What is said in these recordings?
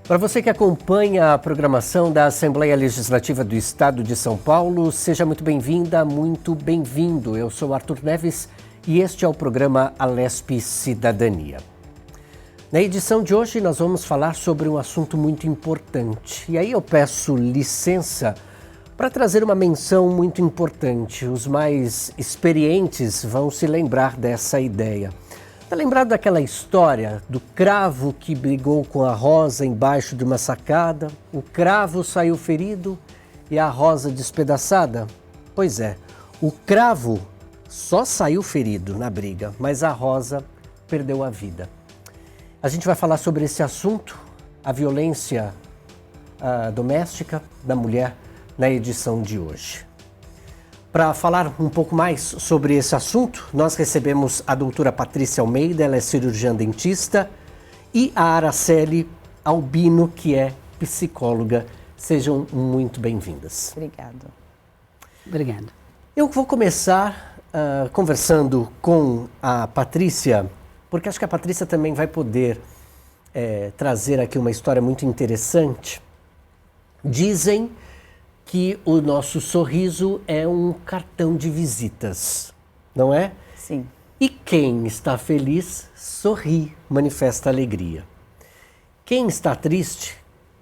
Para você que acompanha a programação da Assembleia Legislativa do Estado de São Paulo, seja muito bem-vinda, muito bem-vindo. Eu sou Arthur Neves e este é o programa Alesp Cidadania. Na edição de hoje nós vamos falar sobre um assunto muito importante. E aí eu peço licença para trazer uma menção muito importante. Os mais experientes vão se lembrar dessa ideia. Está lembrado daquela história do cravo que brigou com a rosa embaixo de uma sacada? O cravo saiu ferido e a rosa despedaçada? Pois é, o cravo só saiu ferido na briga, mas a rosa perdeu a vida. A gente vai falar sobre esse assunto, a violência doméstica da mulher, na edição de hoje. Para falar um pouco mais sobre esse assunto, nós recebemos a doutora Patrícia Almeida, ela é cirurgiã dentista, e a Araceli Albino, que é psicóloga. Sejam muito bem-vindas. Obrigada. Eu vou começar conversando com a Patrícia, porque acho que a Patrícia também vai poder trazer aqui uma história muito interessante. Dizem que o nosso sorriso é um cartão de visitas, não é? Sim. E quem está feliz, sorri, manifesta alegria. Quem está triste,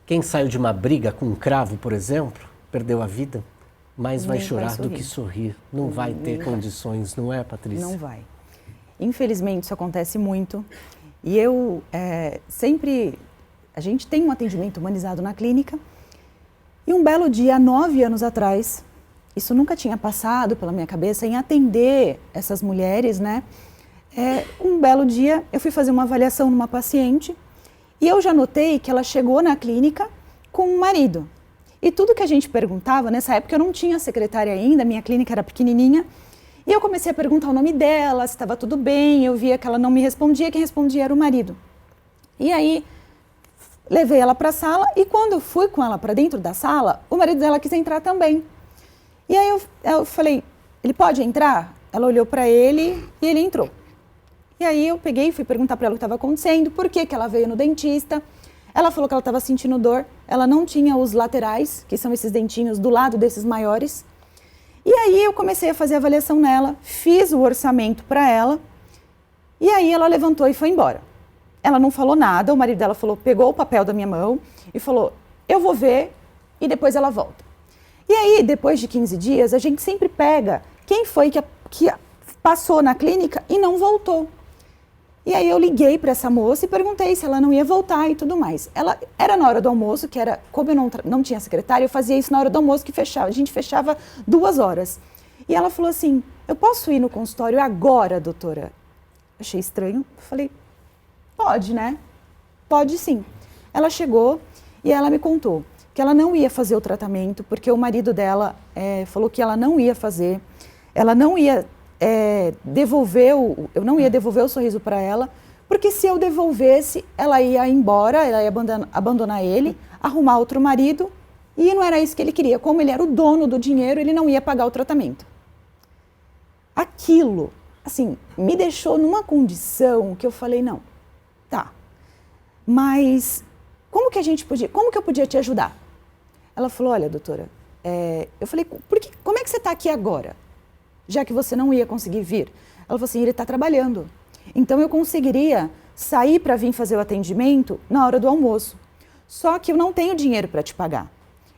quem saiu de uma briga com um cravo, por exemplo, perdeu a vida, mais vai chorar do que sorrir. Não vai ter condições, não é, Patrícia? Não vai. Infelizmente, isso acontece muito. E eu a gente tem um atendimento humanizado na clínica. E um belo dia, 9 anos atrás, isso nunca tinha passado pela minha cabeça em atender essas mulheres, né? Um belo dia, eu fui fazer uma avaliação numa paciente e eu já notei que ela chegou na clínica com um marido. E tudo que a gente perguntava, nessa época eu não tinha secretária ainda, minha clínica era pequenininha, e eu comecei a perguntar o nome dela, se estava tudo bem, eu via que ela não me respondia, quem respondia era o marido. E aí, levei ela para a sala e quando eu fui com ela para dentro da sala, o marido dela quis entrar também. E aí eu falei, ele pode entrar? Ela olhou para ele e ele entrou. E aí eu peguei e fui perguntar para ela o que estava acontecendo, por que ela veio no dentista. Ela falou que ela estava sentindo dor, ela não tinha os laterais, que são esses dentinhos do lado desses maiores. E aí eu comecei a fazer a avaliação nela, fiz o orçamento para ela e aí ela levantou e foi embora. Ela não falou nada, o marido dela pegou o papel da minha mão e falou, eu vou ver e depois ela volta. E aí, depois de 15 dias, a gente sempre pega quem foi que passou na clínica e não voltou. E aí eu liguei para essa moça e perguntei se ela não ia voltar e tudo mais. Ela era na hora do almoço, que era, como eu não tinha secretária, eu fazia isso na hora do almoço que fechava, a gente fechava 2 horas. E ela falou assim, eu posso ir no consultório agora, doutora? Achei estranho, falei, pode, né? Pode sim. Ela chegou e ela me contou que ela não ia fazer o tratamento, porque o marido dela falou que ela não ia fazer, ela não ia eu não ia devolver o sorriso para ela, porque se eu devolvesse, ela ia embora, ela ia abandonar ele, arrumar outro marido, e não era isso que ele queria. Como ele era o dono do dinheiro, ele não ia pagar o tratamento. Aquilo, assim, me deixou numa condição que eu falei, não, tá, mas como que eu podia te ajudar? Ela falou, olha, doutora, eu falei, como é que você está aqui agora? Já que você não ia conseguir vir. Ela falou assim, ele está trabalhando. Então eu conseguiria sair para vir fazer o atendimento na hora do almoço. Só que eu não tenho dinheiro para te pagar.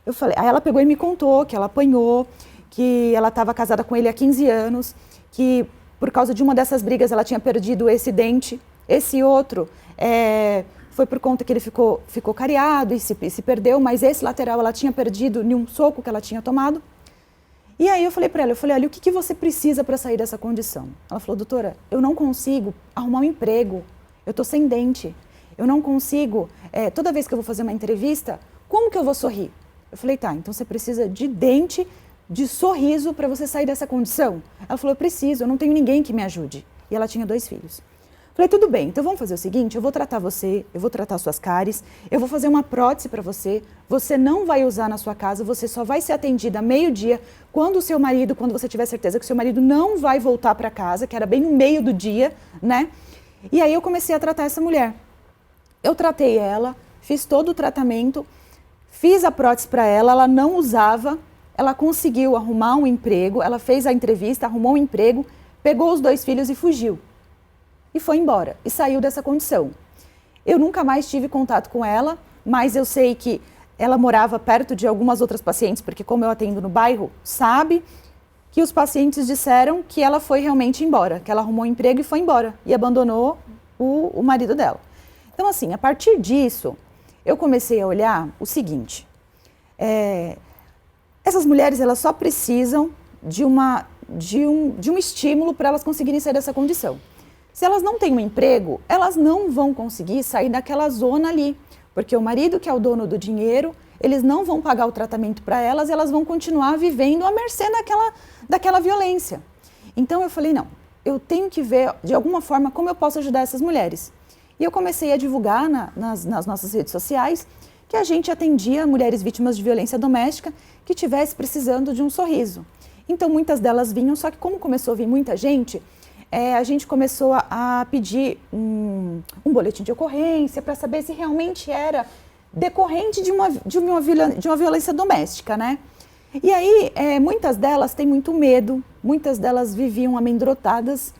Eu falei, aí ela pegou e me contou que ela apanhou, que ela estava casada com ele há 15 anos, que por causa de uma dessas brigas ela tinha perdido esse dente, esse outro foi por conta que ele ficou cariado e se perdeu, mas esse lateral ela tinha perdido em um soco que ela tinha tomado. E aí eu falei para ela, olha, o que você precisa para sair dessa condição? Ela falou, doutora, eu não consigo arrumar um emprego, eu estou sem dente, eu não consigo, toda vez que eu vou fazer uma entrevista, como que eu vou sorrir? Eu falei, tá, então você precisa de dente, de sorriso para você sair dessa condição? Ela falou, eu preciso, eu não tenho ninguém que me ajude. E ela tinha 2 filhos. Falei, tudo bem, então vamos fazer o seguinte, eu vou tratar você, eu vou tratar suas cáries, eu vou fazer uma prótese para você não vai usar na sua casa, você só vai ser atendida meio-dia, quando você tiver certeza que o seu marido não vai voltar para casa, que era bem no meio do dia, né? E aí eu comecei a tratar essa mulher. Eu tratei ela, fiz todo o tratamento, fiz a prótese para ela não usava, ela conseguiu arrumar um emprego, ela fez a entrevista, arrumou um emprego, pegou os 2 filhos e fugiu. E foi embora, e saiu dessa condição. Eu nunca mais tive contato com ela, mas eu sei que ela morava perto de algumas outras pacientes, porque como eu atendo no bairro, sabe que os pacientes disseram que ela foi realmente embora, que ela arrumou um emprego e foi embora, e abandonou o marido dela. Então, assim, a partir disso, eu comecei a olhar o seguinte, essas mulheres, elas só precisam de um estímulo para elas conseguirem sair dessa condição. Se elas não têm um emprego, elas não vão conseguir sair daquela zona ali, porque o marido, que é o dono do dinheiro, eles não vão pagar o tratamento para elas, elas vão continuar vivendo à mercê daquela violência. Então eu falei, não, eu tenho que ver de alguma forma como eu posso ajudar essas mulheres. E eu comecei a divulgar nas nossas redes sociais que a gente atendia mulheres vítimas de violência doméstica que estivesse precisando de um sorriso. Então muitas delas vinham, só que como começou a vir muita gente, a gente começou a pedir um boletim de ocorrência para saber se realmente era decorrente de uma violência doméstica, né? E aí, muitas delas têm muito medo, muitas delas viviam amedrontadas,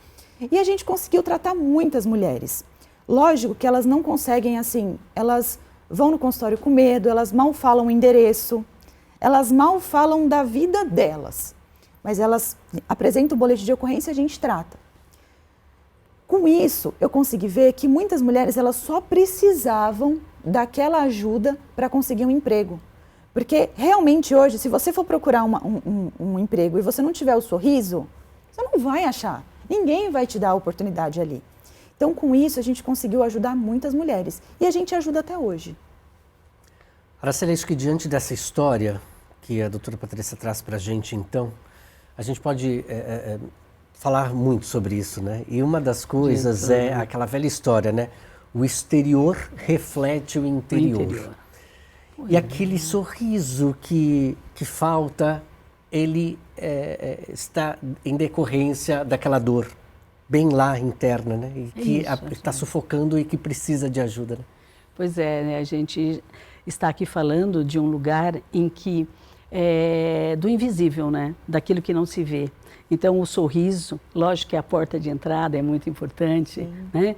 e a gente conseguiu tratar muitas mulheres. Lógico que elas não conseguem, assim, elas vão no consultório com medo, elas mal falam o endereço, elas mal falam da vida delas, mas elas apresentam o boletim de ocorrência e a gente trata. Com isso, eu consegui ver que muitas mulheres elas só precisavam daquela ajuda para conseguir um emprego. Porque realmente hoje, se você for procurar um emprego e você não tiver o sorriso, você não vai achar. Ninguém vai te dar a oportunidade ali. Então, com isso, a gente conseguiu ajudar muitas mulheres. E a gente ajuda até hoje. Araceli, acho que diante dessa história que a doutora Patrícia traz para a gente, então, a gente pode falar muito sobre isso, né? E uma das coisas é aquela velha história, né? O exterior reflete o interior. E aquele sorriso que falta, ele está em decorrência daquela dor bem lá interna, né? E que está sufocando e que precisa de ajuda, né? Pois é, né? A gente está aqui falando de um lugar em que do invisível, né? Daquilo que não se vê. Então, o sorriso, lógico que a porta de entrada é muito importante, né?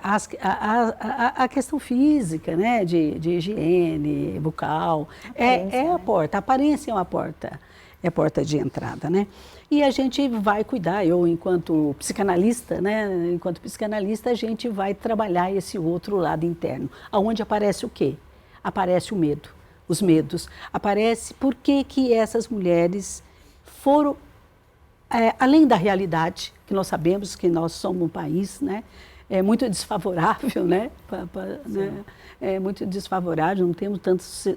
A questão física, né? De higiene bucal, é a porta, a aparência é uma porta, é a porta de entrada, né? E a gente vai cuidar, eu enquanto psicanalista, né? Enquanto psicanalista, a gente vai trabalhar esse outro lado interno, aonde aparece o quê? Aparece o medo, os medos, aparece por que essas mulheres foram, além da realidade, que nós sabemos que nós somos um país, né, muito desfavorável, né, né, muito desfavorável, não temos tantos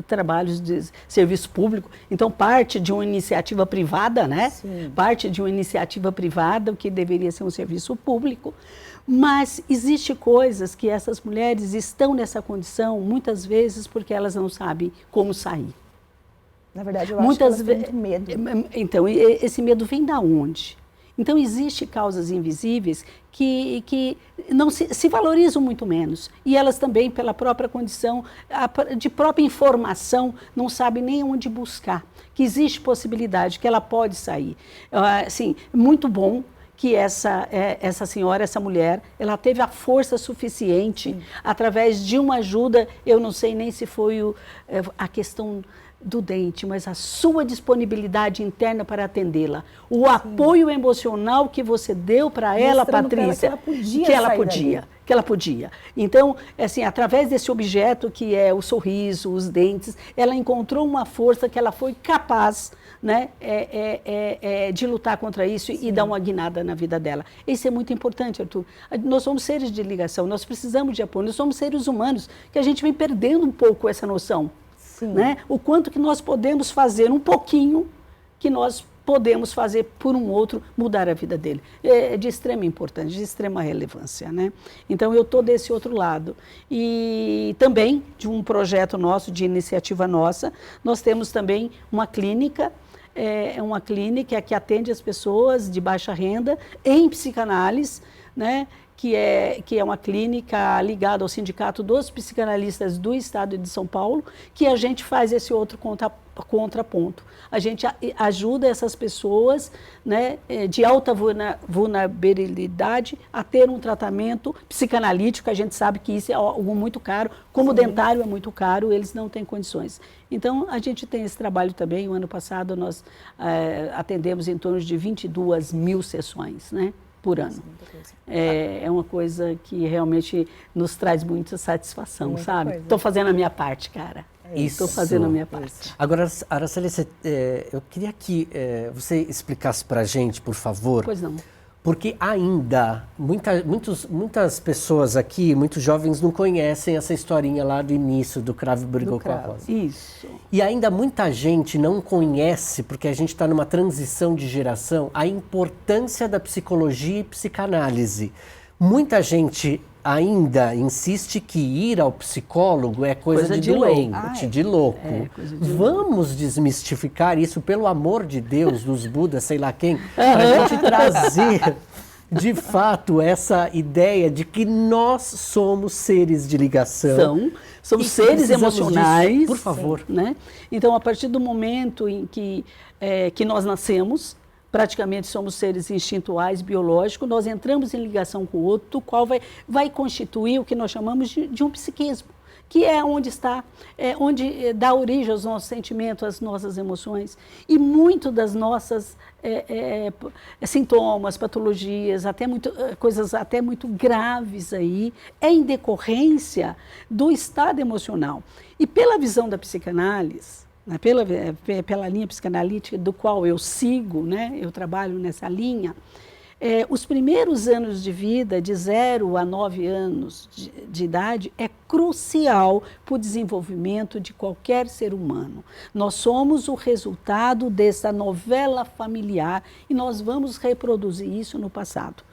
trabalhos de serviço público, então parte de uma iniciativa privada, né, parte de uma iniciativa privada, o que deveria ser um serviço público, mas existe coisas que essas mulheres estão nessa condição, muitas vezes porque elas não sabem como sair. Na verdade, eu acho que elas têm muito medo. Então, esse medo vem da onde? Então, existem causas invisíveis que não se valorizam muito menos. E elas também, pela própria condição de própria informação, não sabem nem onde buscar. Que existe possibilidade, que ela pode sair. Assim, muito bom que essa senhora, essa mulher, ela teve a força suficiente, através de uma ajuda, eu não sei nem se foi a questão do dente, mas a sua disponibilidade interna para atendê-la, o apoio emocional que você deu para ela, Patrícia, que ela podia. Então, assim, através desse objeto que é o sorriso, os dentes, ela encontrou uma força que ela foi capaz, né, de lutar contra isso e dar uma guinada na vida dela. Isso é muito importante, Arthur. Nós somos seres de ligação, nós precisamos de apoio, nós somos seres humanos, que a gente vem perdendo um pouco essa noção. Né? O quanto que nós podemos fazer um pouquinho, que nós podemos fazer por um outro, mudar a vida dele. É de extrema importância, de extrema relevância, né? Então, eu estou desse outro lado. E também, de um projeto nosso, de iniciativa nossa, nós temos também uma clínica que atende as pessoas de baixa renda em psicanálise, né? que é uma clínica ligada ao Sindicato dos Psicanalistas do Estado de São Paulo, que a gente faz esse outro contraponto. A gente ajuda essas pessoas, né, de alta vulnerabilidade a ter um tratamento psicanalítico. A gente sabe que isso é algo muito caro, como o dentário é muito caro, eles não têm condições. Então, a gente tem esse trabalho também. O ano passado nós atendemos em torno de 22 mil sessões, né, por ano. É uma coisa que realmente nos traz muita satisfação, sabe? Estou fazendo a minha parte, cara. Estou fazendo a minha parte. Agora, Araceli, eu queria que você explicasse para a gente, por favor. Pois não. Porque ainda muitas pessoas aqui, muitos jovens, não conhecem essa historinha lá do início do Cravo Brigou com a Rosa. Isso. E ainda muita gente não conhece, porque a gente está numa transição de geração, a importância da psicologia e psicanálise. Muita gente ainda insiste que ir ao psicólogo é coisa de doente, de louco. Vamos desmistificar isso, pelo amor de Deus, dos Budas, sei lá quem, para a gente trazer, de fato, essa ideia de que nós somos seres de ligação. Somos seres emocionais. Disso, por favor. Né? Então, a partir do momento em que nós nascemos, praticamente somos seres instintuais, biológicos, nós entramos em ligação com o outro, o qual vai constituir o que nós chamamos de um psiquismo, que é onde está, onde dá origem aos nossos sentimentos, às nossas emoções. E muito das nossas sintomas, patologias, coisas até muito graves aí, é em decorrência do estado emocional. E pela visão da psicanálise, pela linha psicanalítica do qual eu sigo, né, eu trabalho nessa linha, os primeiros anos de vida, de 0 a 9 anos de idade, é crucial para o desenvolvimento de qualquer ser humano. Nós somos o resultado dessa novela familiar e nós vamos reproduzir isso no passado.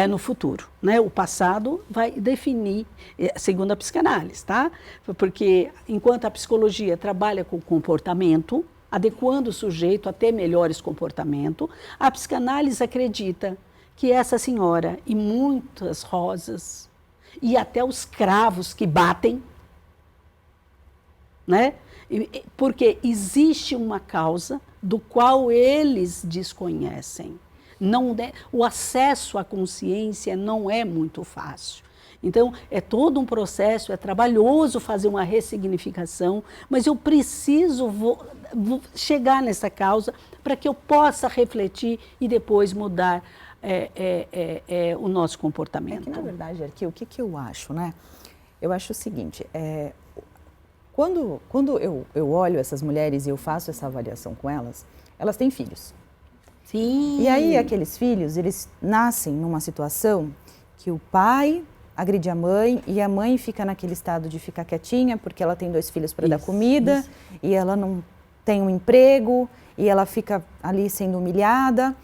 No futuro, né? O passado vai definir, segundo a psicanálise, tá? Porque enquanto a psicologia trabalha com comportamento, adequando o sujeito a ter melhores comportamentos, a psicanálise acredita que essa senhora e muitas rosas e até os cravos que batem, né? Porque existe uma causa do qual eles desconhecem. O acesso à consciência não é muito fácil. Então, é todo um processo, é trabalhoso fazer uma ressignificação, mas eu preciso chegar nessa causa para que eu possa refletir e depois mudar o nosso comportamento. Na verdade, Arqui, o que eu acho, né? Eu acho o seguinte, quando eu olho essas mulheres e eu faço essa avaliação com elas, elas têm filhos. Sim. E aí, aqueles filhos, eles nascem numa situação que o pai agride a mãe e a mãe fica naquele estado de ficar quietinha porque ela tem 2 filhos para dar comida e ela não tem um emprego e ela fica ali sendo humilhada.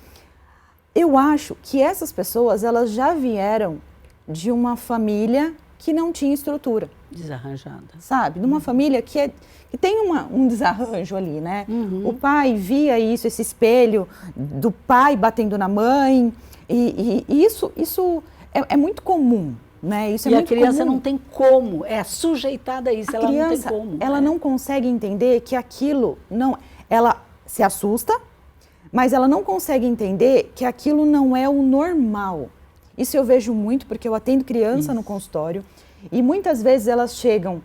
Eu acho que essas pessoas, elas já vieram de uma família que não tinha estrutura. Desarranjada. Sabe? De uma família que tem um desarranjo ali, né? O pai via isso, esse espelho do pai batendo na mãe, e isso é muito comum, né? Isso é muito comum. A criança não tem como, é sujeitada a isso, ela não tem como. Ela não consegue entender que aquilo não... Ela se assusta, mas ela não consegue entender que aquilo não é o normal. Isso eu vejo muito porque eu atendo criança no consultório e muitas vezes elas chegam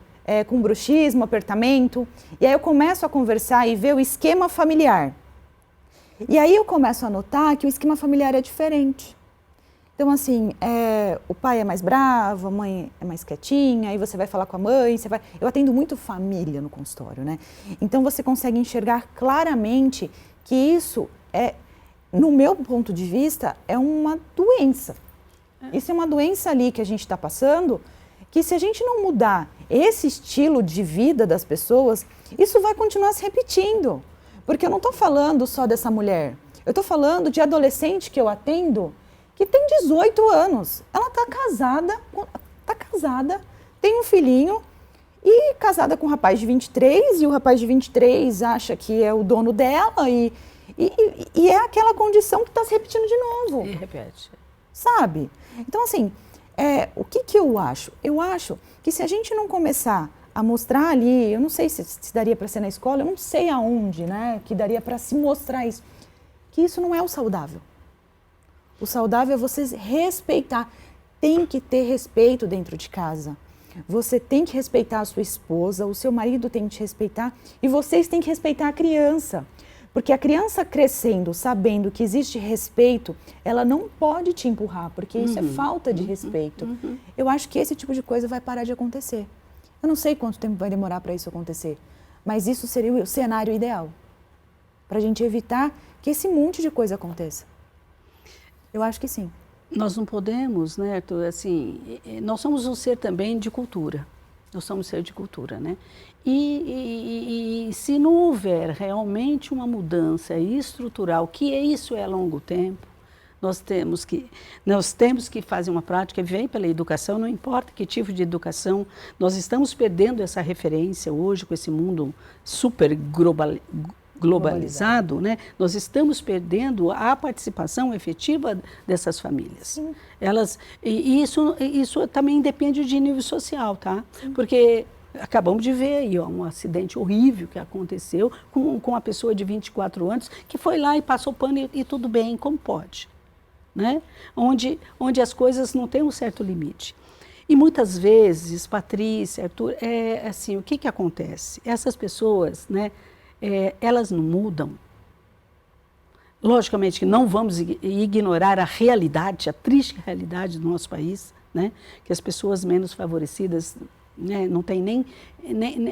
com bruxismo, apertamento, e aí eu começo a conversar e ver o esquema familiar. E aí eu começo a notar que o esquema familiar é diferente. Então, assim, o pai é mais bravo, a mãe é mais quietinha, aí você vai falar com a mãe, eu atendo muito família no consultório, né? Então você consegue enxergar claramente que isso no meu ponto de vista, é uma doença. Isso é uma doença ali que a gente está passando, que se a gente não mudar esse estilo de vida das pessoas, isso vai continuar se repetindo. Porque eu não estou falando só dessa mulher, eu estou falando de adolescente que eu atendo, que tem 18 anos. Ela está casada, tem um filhinho, e casada com um rapaz de 23, e o rapaz de 23 acha que é o dono dela, e é aquela condição que está se repetindo de novo. E repete. Sabe? Então, assim, o que eu acho? Eu acho que se a gente não começar a mostrar ali, eu não sei se daria para ser na escola, eu não sei aonde, né, que daria para se mostrar isso, que isso não é o saudável. O saudável é você respeitar, tem que ter respeito dentro de casa. Você tem que respeitar a sua esposa, o seu marido tem que te respeitar e vocês têm que respeitar a criança. Porque a criança crescendo, sabendo que existe respeito, ela não pode te empurrar, porque isso é falta de respeito. Eu acho que esse tipo de coisa vai parar de acontecer. Eu não sei quanto tempo vai demorar para isso acontecer, mas isso seria o cenário ideal, para a gente evitar que esse monte de coisa aconteça. Eu acho que sim. Nós não podemos, né, Arthur, assim, nós somos um ser também de cultura. Nós somos um ser de cultura, né? E se não houver realmente uma mudança estrutural, que isso é a longo tempo, nós temos que fazer uma prática, vem pela educação, não importa que tipo de educação, nós estamos perdendo essa referência hoje com esse mundo super globalizado, né? Nós estamos perdendo a participação efetiva dessas famílias. Sim. Isso também depende de nível social, tá? Sim. Porque acabamos de ver aí um acidente horrível que aconteceu com uma pessoa de 24 anos que foi lá e passou pano e tudo bem, como pode, né? Onde as coisas não têm um certo limite. E muitas vezes, Patrícia, Arthur, assim, o que acontece? Essas pessoas, né? Elas não mudam. Logicamente que não vamos ignorar a realidade, a triste realidade do nosso país, né? Que as pessoas menos favorecidas, né, não têm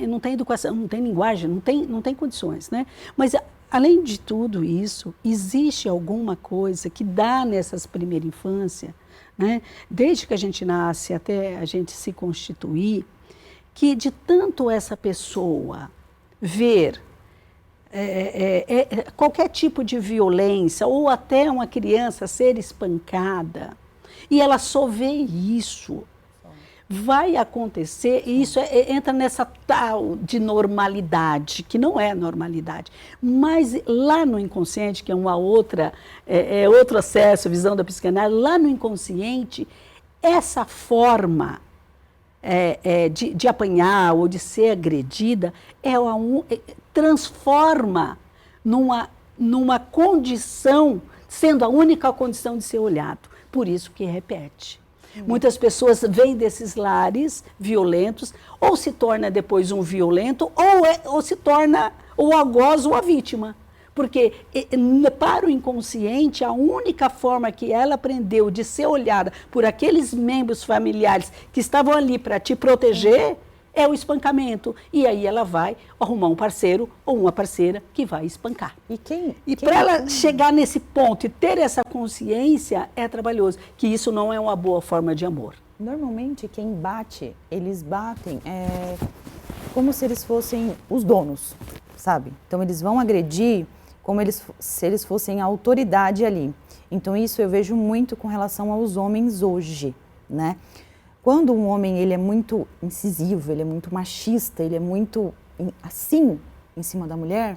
não tem educação, não tem linguagem, não tem condições, né? Mas além de tudo isso, existe alguma coisa que dá nessas primeiras infância, né? Desde que a gente nasce até a gente se constituir, que de tanto essa pessoa ver qualquer tipo de violência, ou até uma criança ser espancada, e ela só vê isso, vai acontecer, e isso entra nessa tal de normalidade, que não é normalidade, mas lá no inconsciente, que é uma outra, outro acesso, visão da psicanálise, lá no inconsciente, essa forma de apanhar ou de ser agredida transforma numa condição, sendo a única condição de ser olhado. Por isso que repete. Muitas pessoas vêm desses lares violentos, ou se torna depois um violento, ou se torna o algoz ou a vítima. Porque para o inconsciente, a única forma que ela aprendeu de ser olhada por aqueles membros familiares que estavam ali para te proteger é o espancamento. E aí ela vai arrumar um parceiro ou uma parceira que vai espancar. E para ela chegar nesse ponto e ter essa consciência é trabalhoso, que isso não é uma boa forma de amor. Normalmente quem bate, eles batem como se eles fossem os donos, sabe? Então eles vão agredir como se eles fossem a autoridade ali. Então isso eu vejo muito com relação aos homens hoje, né? Quando um homem ele é muito incisivo, ele é muito machista, ele é muito assim em cima da mulher,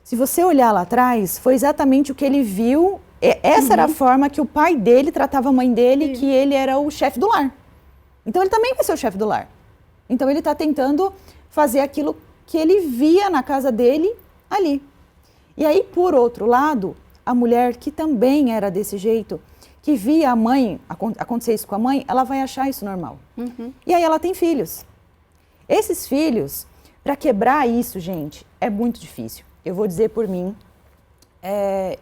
se você olhar lá atrás, foi exatamente o que ele viu, essa era a forma que o pai dele tratava a mãe dele, que ele era o chefe do lar. Então ele também vai ser o chefe do lar. Então ele está tentando fazer aquilo que ele via na casa dele ali. E aí, por outro lado, a mulher que também era desse jeito, que via a mãe, acontecer isso com a mãe, ela vai achar isso normal. E aí ela tem filhos. Esses filhos, para quebrar isso, gente, é muito difícil. Eu vou dizer por mim,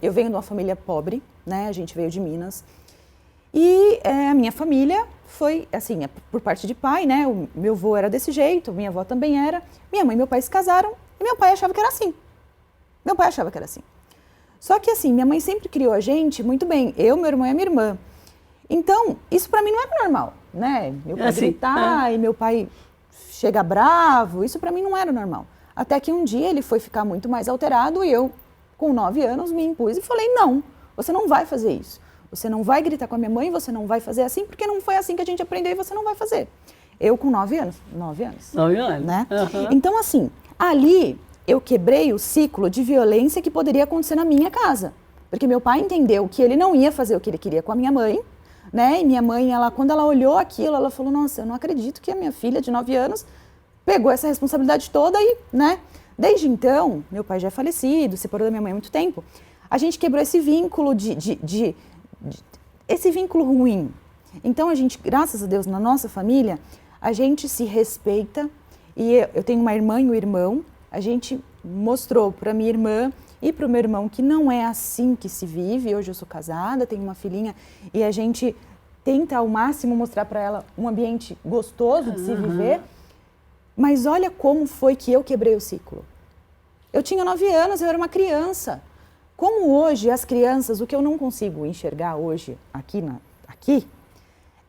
eu venho de uma família pobre, né? A gente veio de Minas. E a minha família foi, assim, por parte de pai, né? O meu avô era desse jeito, minha avó também era. Minha mãe e meu pai se casaram e meu pai achava que era assim. Meu pai achava que era assim. Só que assim, minha mãe sempre criou a gente muito bem. Eu, meu irmão e a minha irmã. Então, isso pra mim não era normal, né? Meu pai gritar e meu pai chega bravo, isso pra mim não era normal. Até que um dia ele foi ficar muito mais alterado e eu, com 9 anos, me impus e falei, não, você não vai fazer isso. Você não vai gritar com a minha mãe, você não vai fazer assim, porque não foi assim que a gente aprendeu e você não vai fazer. Eu com 9 anos. 9 anos. 9 anos. Né? Então, assim, ali eu quebrei o ciclo de violência que poderia acontecer na minha casa. Porque meu pai entendeu que ele não ia fazer o que ele queria com a minha mãe, né? E minha mãe, quando ela olhou aquilo, ela falou, nossa, eu não acredito que a minha filha de 9 anos pegou essa responsabilidade toda e, né? Desde então, meu pai já é falecido, separou da minha mãe há muito tempo, a gente quebrou esse vínculo esse vínculo ruim. Então, a gente, graças a Deus, na nossa família, a gente se respeita. E eu tenho uma irmã e um irmão. A gente mostrou para minha irmã e para o meu irmão que não é assim que se vive. Hoje eu sou casada, tenho uma filhinha. E a gente tenta ao máximo mostrar para ela um ambiente gostoso de se viver. Mas olha como foi que eu quebrei o ciclo. Eu tinha 9 anos, eu era uma criança. Como hoje as crianças, o que eu não consigo enxergar hoje aqui,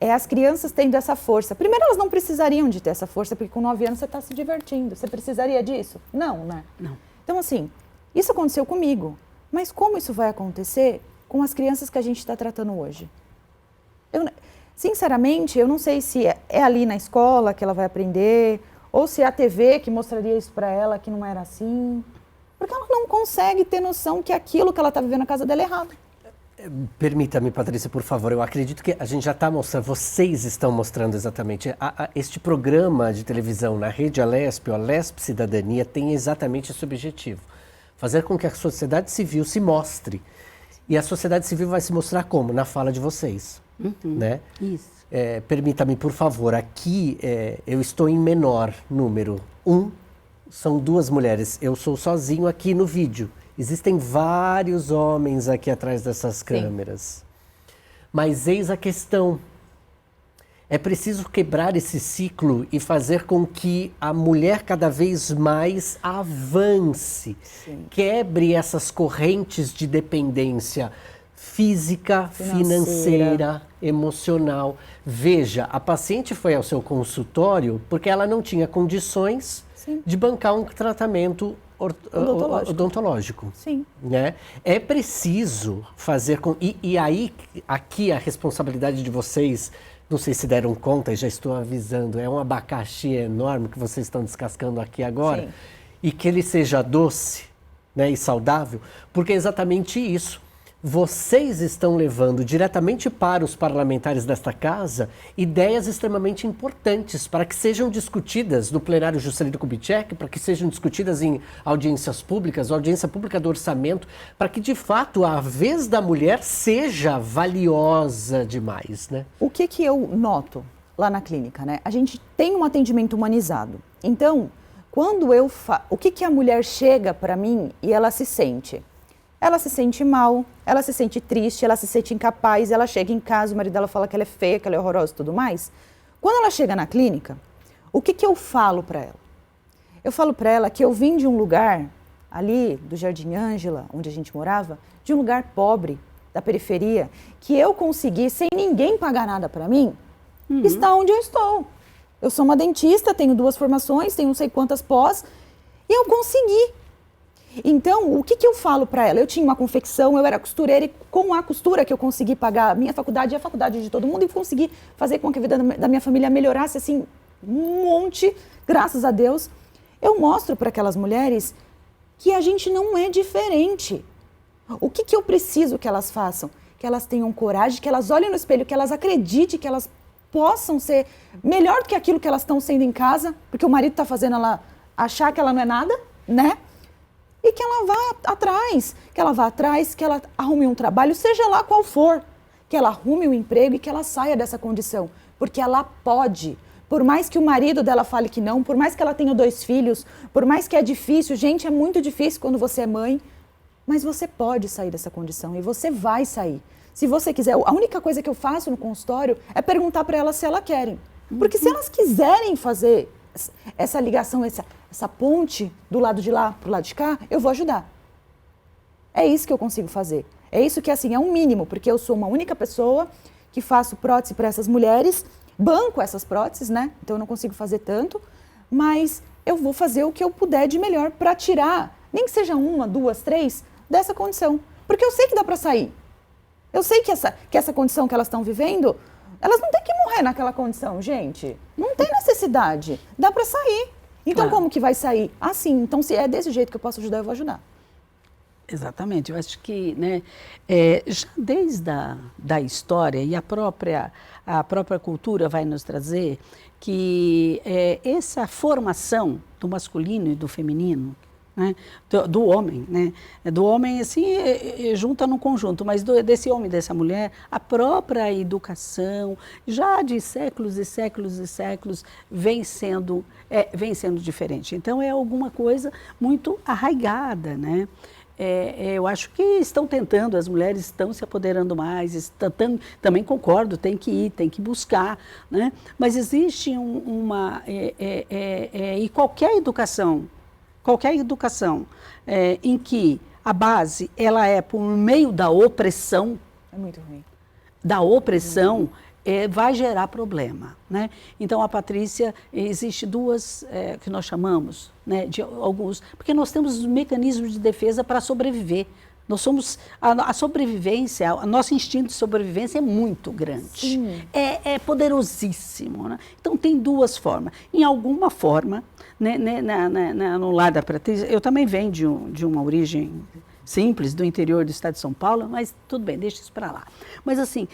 é as crianças tendo essa força. Primeiro, elas não precisariam de ter essa força, porque com 9 anos você está se divertindo. Você precisaria disso? Não, né? Não. Então, assim, isso aconteceu comigo. Mas como isso vai acontecer com as crianças que a gente está tratando hoje? Sinceramente, eu não sei se é ali na escola que ela vai aprender, ou se é a TV que mostraria isso para ela, que não era assim. Porque ela não consegue ter noção que aquilo que ela está vivendo na casa dela é errado. Permita-me, Patrícia, por favor. Eu acredito que a gente já está mostrando, vocês estão mostrando exatamente. Este programa de televisão na Rede Alesp, o Alesp Cidadania, tem exatamente esse objetivo. Fazer com que a sociedade civil se mostre. E a sociedade civil vai se mostrar como? Na fala de vocês. Né? Isso. Permita-me, por favor, aqui eu estou em menor número. São 2 mulheres. Eu sou sozinho aqui no vídeo. Existem vários homens aqui atrás dessas câmeras. Mas eis a questão. É preciso quebrar esse ciclo e fazer com que a mulher cada vez mais avance. Sim. Quebre essas correntes de dependência física, financeira, emocional. Veja, a paciente foi ao seu consultório porque ela não tinha condições de bancar um tratamento odontológico. Sim. Né? É preciso fazer com... E aí, aqui a responsabilidade de vocês, não sei se deram conta, e já estou avisando, é um abacaxi enorme que vocês estão descascando aqui agora. Sim. E que ele seja doce, né, e saudável, porque é exatamente isso. Vocês estão levando diretamente para os parlamentares desta casa ideias extremamente importantes para que sejam discutidas no plenário Juscelino Kubitschek, para que sejam discutidas em audiências públicas, audiência pública do orçamento, para que de fato a vez da mulher seja valiosa demais, né? O que eu noto lá na clínica, né? A gente tem um atendimento humanizado. Então, quando o que a mulher chega para mim e ela se sente? Ela se sente mal, ela se sente triste, ela se sente incapaz, ela chega em casa, o marido dela fala que ela é feia, que ela é horrorosa e tudo mais. Quando ela chega na clínica, o que eu falo para ela? Eu falo para ela que eu vim de um lugar, ali do Jardim Ângela, onde a gente morava, de um lugar pobre, da periferia, que eu consegui, sem ninguém pagar nada para mim, estar onde eu estou. Eu sou uma dentista, tenho 2 formações, tenho não sei quantas pós, e eu consegui. Então, o que eu falo para ela? Eu tinha uma confecção, eu era costureira e com a costura que eu consegui pagar a minha faculdade e a faculdade de todo mundo e consegui fazer com que a vida da minha família melhorasse assim um monte, graças a Deus. Eu mostro para aquelas mulheres que a gente não é diferente. O que eu preciso que elas façam? Que elas tenham coragem, que elas olhem no espelho, que elas acreditem, que elas possam ser melhor do que aquilo que elas estão sendo em casa, porque o marido está fazendo ela achar que ela não é nada, né? E que ela vá atrás, que ela arrume um trabalho, seja lá qual for, que ela arrume um emprego e que ela saia dessa condição, porque ela pode. Por mais que o marido dela fale que não, por mais que ela tenha 2 filhos, por mais que é difícil, gente, é muito difícil quando você é mãe, mas você pode sair dessa condição e você vai sair. Se você quiser, a única coisa que eu faço no consultório é perguntar para elas se elas querem. Porque se elas quiserem fazer essa ligação, essa ponte do lado de lá para o lado de cá, eu vou ajudar. É isso que eu consigo fazer. É isso que, assim, é um mínimo, porque eu sou uma única pessoa que faço prótese para essas mulheres, banco essas próteses, né? Então eu não consigo fazer tanto, mas eu vou fazer o que eu puder de melhor para tirar, nem que seja 1, 2, 3, dessa condição. Porque eu sei que dá para sair. Eu sei que essa condição que elas estão vivendo, elas não têm que morrer naquela condição, gente. Não tem necessidade. Dá para sair. Então, como que vai sair? Assim. Então, se é desse jeito que eu posso ajudar, eu vou ajudar. Exatamente, eu acho que, né, já desde da história e a própria cultura vai nos trazer que essa formação do masculino e do feminino, né, do homem, né, do homem assim junta num conjunto, mas desse homem e dessa mulher, a própria educação já de séculos e séculos e séculos vem sendo diferente. Então é alguma coisa muito arraigada, né? Eu acho que estão tentando, as mulheres estão se apoderando mais, também concordo, tem que ir, tem que buscar, né? Mas existe e qualquer educação em que a base ela é por meio da opressão, é muito ruim. Da opressão, vai gerar problema, né? Então, a Patrícia, existe duas que nós chamamos, né, de alguns, porque nós temos mecanismos de defesa para sobreviver. Nós somos, a sobrevivência, o nosso instinto de sobrevivência é muito grande, é poderosíssimo, né? Então, tem duas formas. Em alguma forma, né, no lado da Patrícia, eu também venho de uma origem simples, do interior do estado de São Paulo, mas tudo bem, deixa isso para lá. Mas, assim,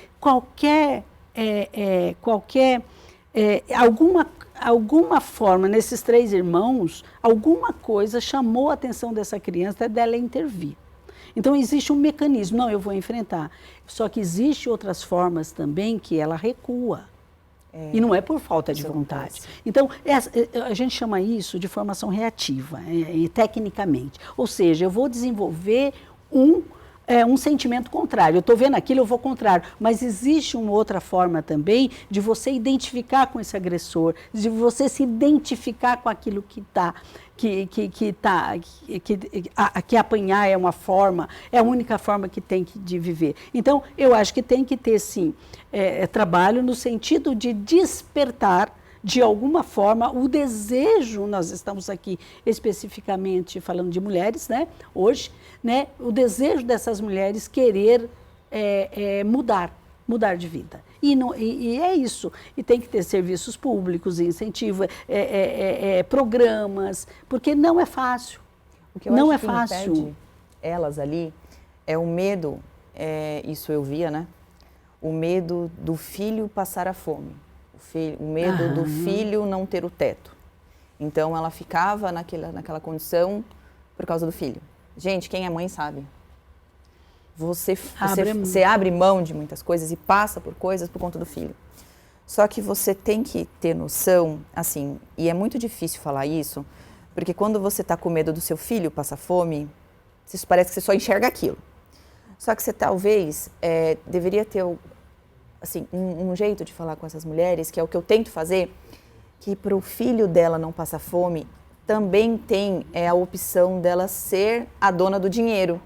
alguma forma, nesses três irmãos, alguma coisa chamou a atenção dessa criança, dela intervir. Então, existe um mecanismo, não, eu vou enfrentar. Só que existem outras formas também que ela recua. E não é por falta de vontade. Então, a gente chama isso de formação reativa, tecnicamente. Ou seja, eu vou desenvolver um sentimento contrário. Eu estou vendo aquilo, eu vou contrário. Mas existe uma outra forma também de você identificar com esse agressor, de você se identificar com aquilo que apanhar é uma forma, é a única forma que tem de viver. Então, eu acho que tem que ter, sim, trabalho no sentido de despertar, de alguma forma, o desejo, nós estamos aqui especificamente falando de mulheres, né, hoje, né, o desejo dessas mulheres querer mudar de vida. E é isso. E tem que ter serviços públicos, incentivo, programas, porque não é fácil. O que eu acho que impede elas ali é o medo, isso eu via, né? O medo do filho passar a fome. O medo do filho não ter o teto. Então, ela ficava naquela condição por causa do filho. Gente, quem é mãe sabe. Você abre mão de muitas coisas e passa por coisas por conta do filho. Só que você tem que ter noção, assim, e é muito difícil falar isso, porque quando você está com medo do seu filho passar fome, parece que você só enxerga aquilo. Só que você talvez deveria ter assim, um jeito de falar com essas mulheres, que é o que eu tento fazer, que para o filho dela não passar fome, também tem a opção dela ser a dona do dinheiro.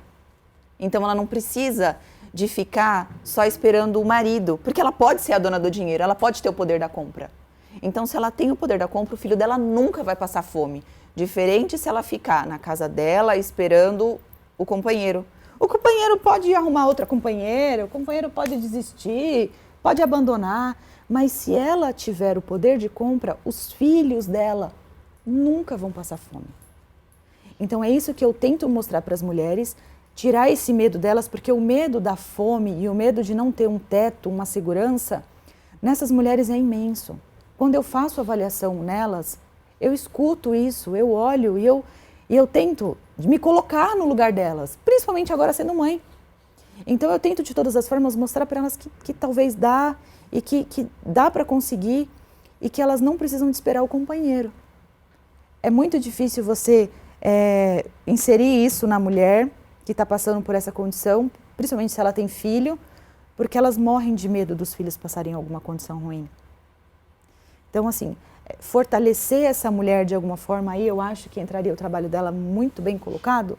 Então, ela não precisa de ficar só esperando o marido, porque ela pode ser a dona do dinheiro, ela pode ter o poder da compra. Então, se ela tem o poder da compra, o filho dela nunca vai passar fome. Diferente se ela ficar na casa dela esperando o companheiro. O companheiro pode arrumar outra companheira, o companheiro pode desistir, pode abandonar, mas se ela tiver o poder de compra, os filhos dela nunca vão passar fome. Então é isso que eu tento mostrar para as mulheres, tirar esse medo delas, porque o medo da fome e o medo de não ter um teto, uma segurança, nessas mulheres é imenso. Quando eu faço avaliação nelas, eu escuto isso, eu olho e eu tento me colocar no lugar delas, principalmente agora sendo mãe. Então eu tento de todas as formas mostrar para elas que talvez dá e que dá para conseguir e que elas não precisam de esperar o companheiro. É muito difícil você inserir isso na mulher que está passando por essa condição, principalmente se ela tem filho, porque elas morrem de medo dos filhos passarem alguma condição ruim. Então, assim, fortalecer essa mulher de alguma forma, aí eu acho que entraria o trabalho dela muito bem colocado,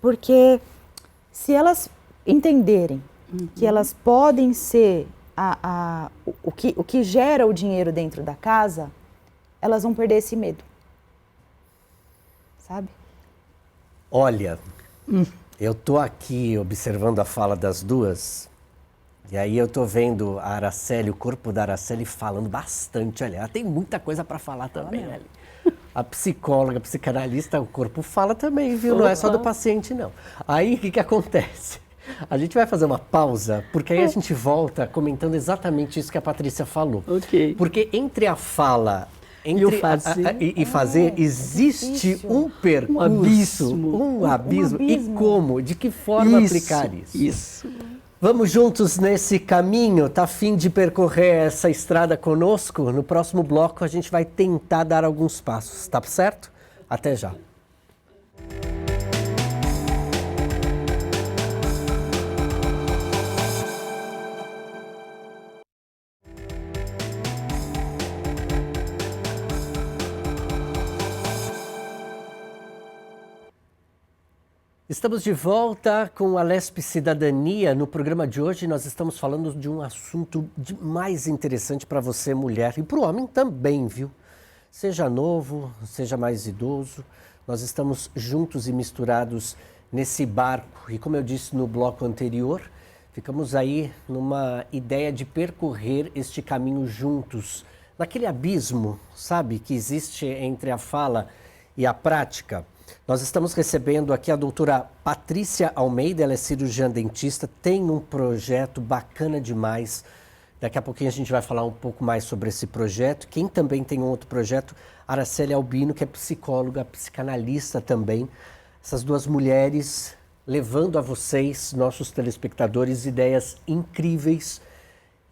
porque se elas entenderem que elas podem ser o que gera o dinheiro dentro da casa, elas vão perder esse medo. Sabe? Olha, eu estou aqui observando a fala das duas, e aí eu estou vendo a Araceli, o corpo da Araceli falando bastante ali. Ela tem muita coisa para falar também ali. a psicóloga, a psicanalista, o corpo fala também, viu? Não é só do paciente, não. Aí, o que acontece? A gente vai fazer uma pausa, porque aí a gente volta comentando exatamente isso que a Patrícia falou. Ok. Porque entre a fala e fazer, existe um percurso, um abismo. E como? De que forma aplicar isso? Isso. Vamos juntos nesse caminho? Tá a fim de percorrer essa estrada conosco? No próximo bloco a gente vai tentar dar alguns passos, tá certo? Até já. Estamos de volta com a Lesp Cidadania. No programa de hoje nós estamos falando de um assunto mais interessante para você, mulher, e para o homem também, viu? Seja novo, seja mais idoso, nós estamos juntos e misturados nesse barco. E como eu disse no bloco anterior, ficamos aí numa ideia de percorrer este caminho juntos, naquele abismo, sabe, que existe entre a fala e a prática. Nós estamos recebendo aqui a doutora Patrícia Almeida, ela é cirurgiã dentista, tem um projeto bacana demais. Daqui a pouquinho a gente vai falar um pouco mais sobre esse projeto. Quem também tem um outro projeto, Araceli Albino, que é psicóloga, psicanalista também. Essas duas mulheres levando a vocês, nossos telespectadores, ideias incríveis.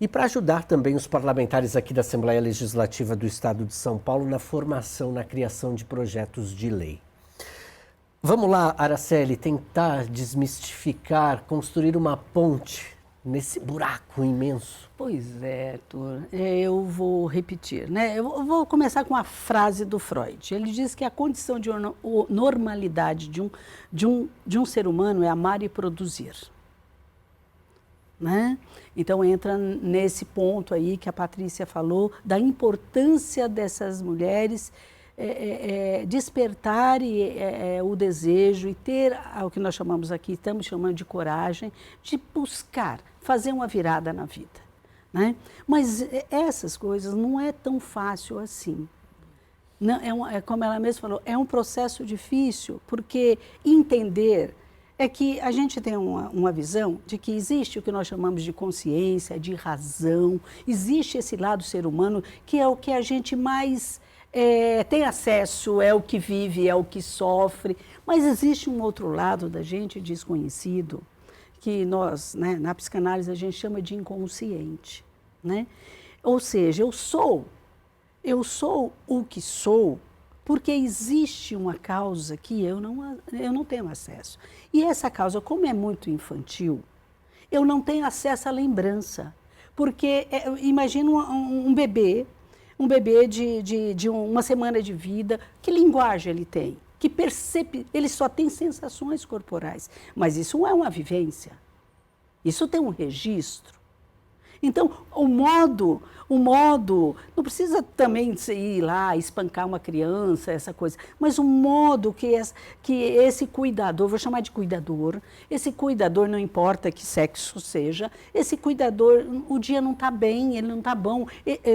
E para ajudar também os parlamentares aqui da Assembleia Legislativa do Estado de São Paulo na formação, na criação de projetos de lei. Vamos lá, Araceli, tentar desmistificar, construir uma ponte nesse buraco imenso. Pois é, Arthur, eu vou repetir, né? Eu vou começar com a frase do Freud. Ele diz que a condição de normalidade de um ser humano é amar e produzir. Né? Então entra nesse ponto aí que a Patrícia falou, da importância dessas mulheres despertar o desejo e ter o que nós chamamos aqui, estamos chamando de coragem, de buscar fazer uma virada na vida. Né? Mas essas coisas não é tão fácil assim. Não, como ela mesma falou, é um processo difícil, porque entender é que a gente tem uma visão de que existe o que nós chamamos de consciência, de razão, existe esse lado ser humano que é o que a gente mais tem acesso, é o que vive, é o que sofre, mas existe um outro lado da gente desconhecido, que nós, né, na psicanálise, a gente chama de inconsciente. Né? Ou seja, eu sou o que sou porque existe uma causa que eu não tenho acesso. E essa causa, como é muito infantil, eu não tenho acesso à lembrança. Porque imagina um bebê de uma semana de vida, que linguagem ele tem? Que percebe, ele só tem sensações corporais. Mas isso não é uma vivência. Isso tem um registro. Então, o modo, não precisa também ir lá espancar uma criança, essa coisa, mas o modo que esse cuidador, vou chamar de cuidador, esse cuidador, não importa que sexo seja, esse cuidador, o dia não está bem, ele não está bom,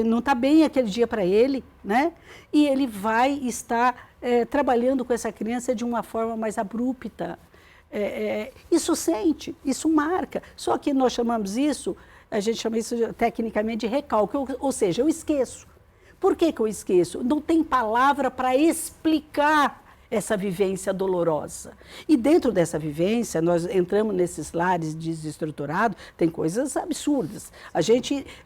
não está bem aquele dia para ele, né? E ele vai estar trabalhando com essa criança de uma forma mais abrupta. Isso sente, isso marca, só que nós chamamos isso, a gente chama isso tecnicamente de recalque, ou seja, eu esqueço. Por que eu esqueço? Não tem palavra para explicar essa vivência dolorosa. E dentro dessa vivência, nós entramos nesses lares desestruturados, tem coisas absurdas.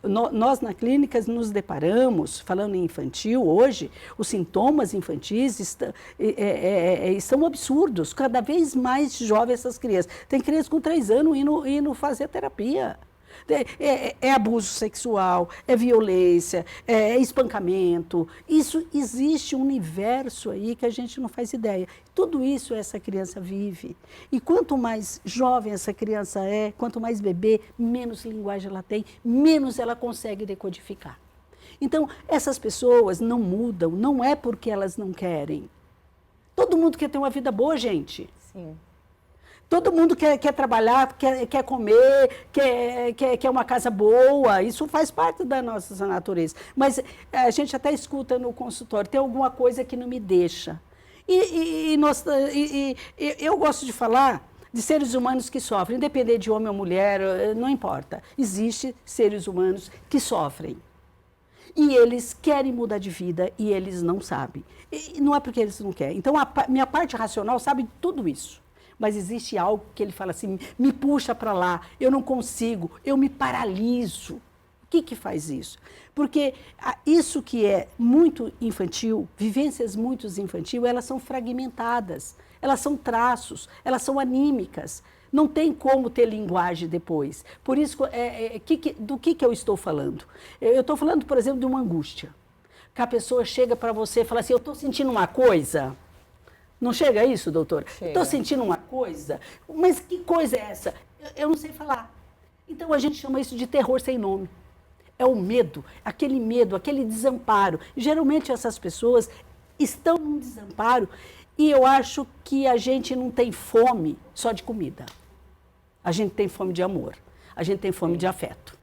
Nós na clínica nos deparamos, falando em infantil, hoje, os sintomas infantis estão absurdos, cada vez mais jovens essas crianças. Tem crianças com 3 anos indo fazer terapia. É abuso sexual, é violência, é espancamento. Isso existe um universo aí que a gente não faz ideia. Tudo isso essa criança vive. E quanto mais jovem essa criança quanto mais bebê, menos linguagem ela tem, menos ela consegue decodificar. Então, essas pessoas não mudam, não é porque elas não querem. Todo mundo quer ter uma vida boa, gente. Sim. Todo mundo quer trabalhar, quer comer, quer uma casa boa. Isso faz parte da nossa natureza. Mas a gente até escuta no consultório, tem alguma coisa que não me deixa. Eu gosto de falar de seres humanos que sofrem, independente de homem ou mulher, não importa. Existem seres humanos que sofrem. E eles querem mudar de vida e eles não sabem. E não é porque eles não querem. Então, minha parte racional sabe de tudo isso. Mas existe algo que ele fala assim, me puxa para lá, eu não consigo, eu me paraliso. O que faz isso? Porque isso que é muito infantil, vivências muito infantil, elas são fragmentadas, elas são traços, elas são anímicas. Não tem como ter linguagem depois. Por isso, do que eu estou falando? Eu estou falando, por exemplo, de uma angústia. Que a pessoa chega para você e fala assim, eu estou sentindo uma coisa. Não chega a isso, doutora? Estou sentindo uma coisa, mas que coisa é essa? Eu não sei falar. Então, a gente chama isso de terror sem nome. É o medo, aquele desamparo. Geralmente, essas pessoas estão num desamparo e eu acho que a gente não tem fome só de comida. A gente tem fome de amor, a gente tem fome de afeto.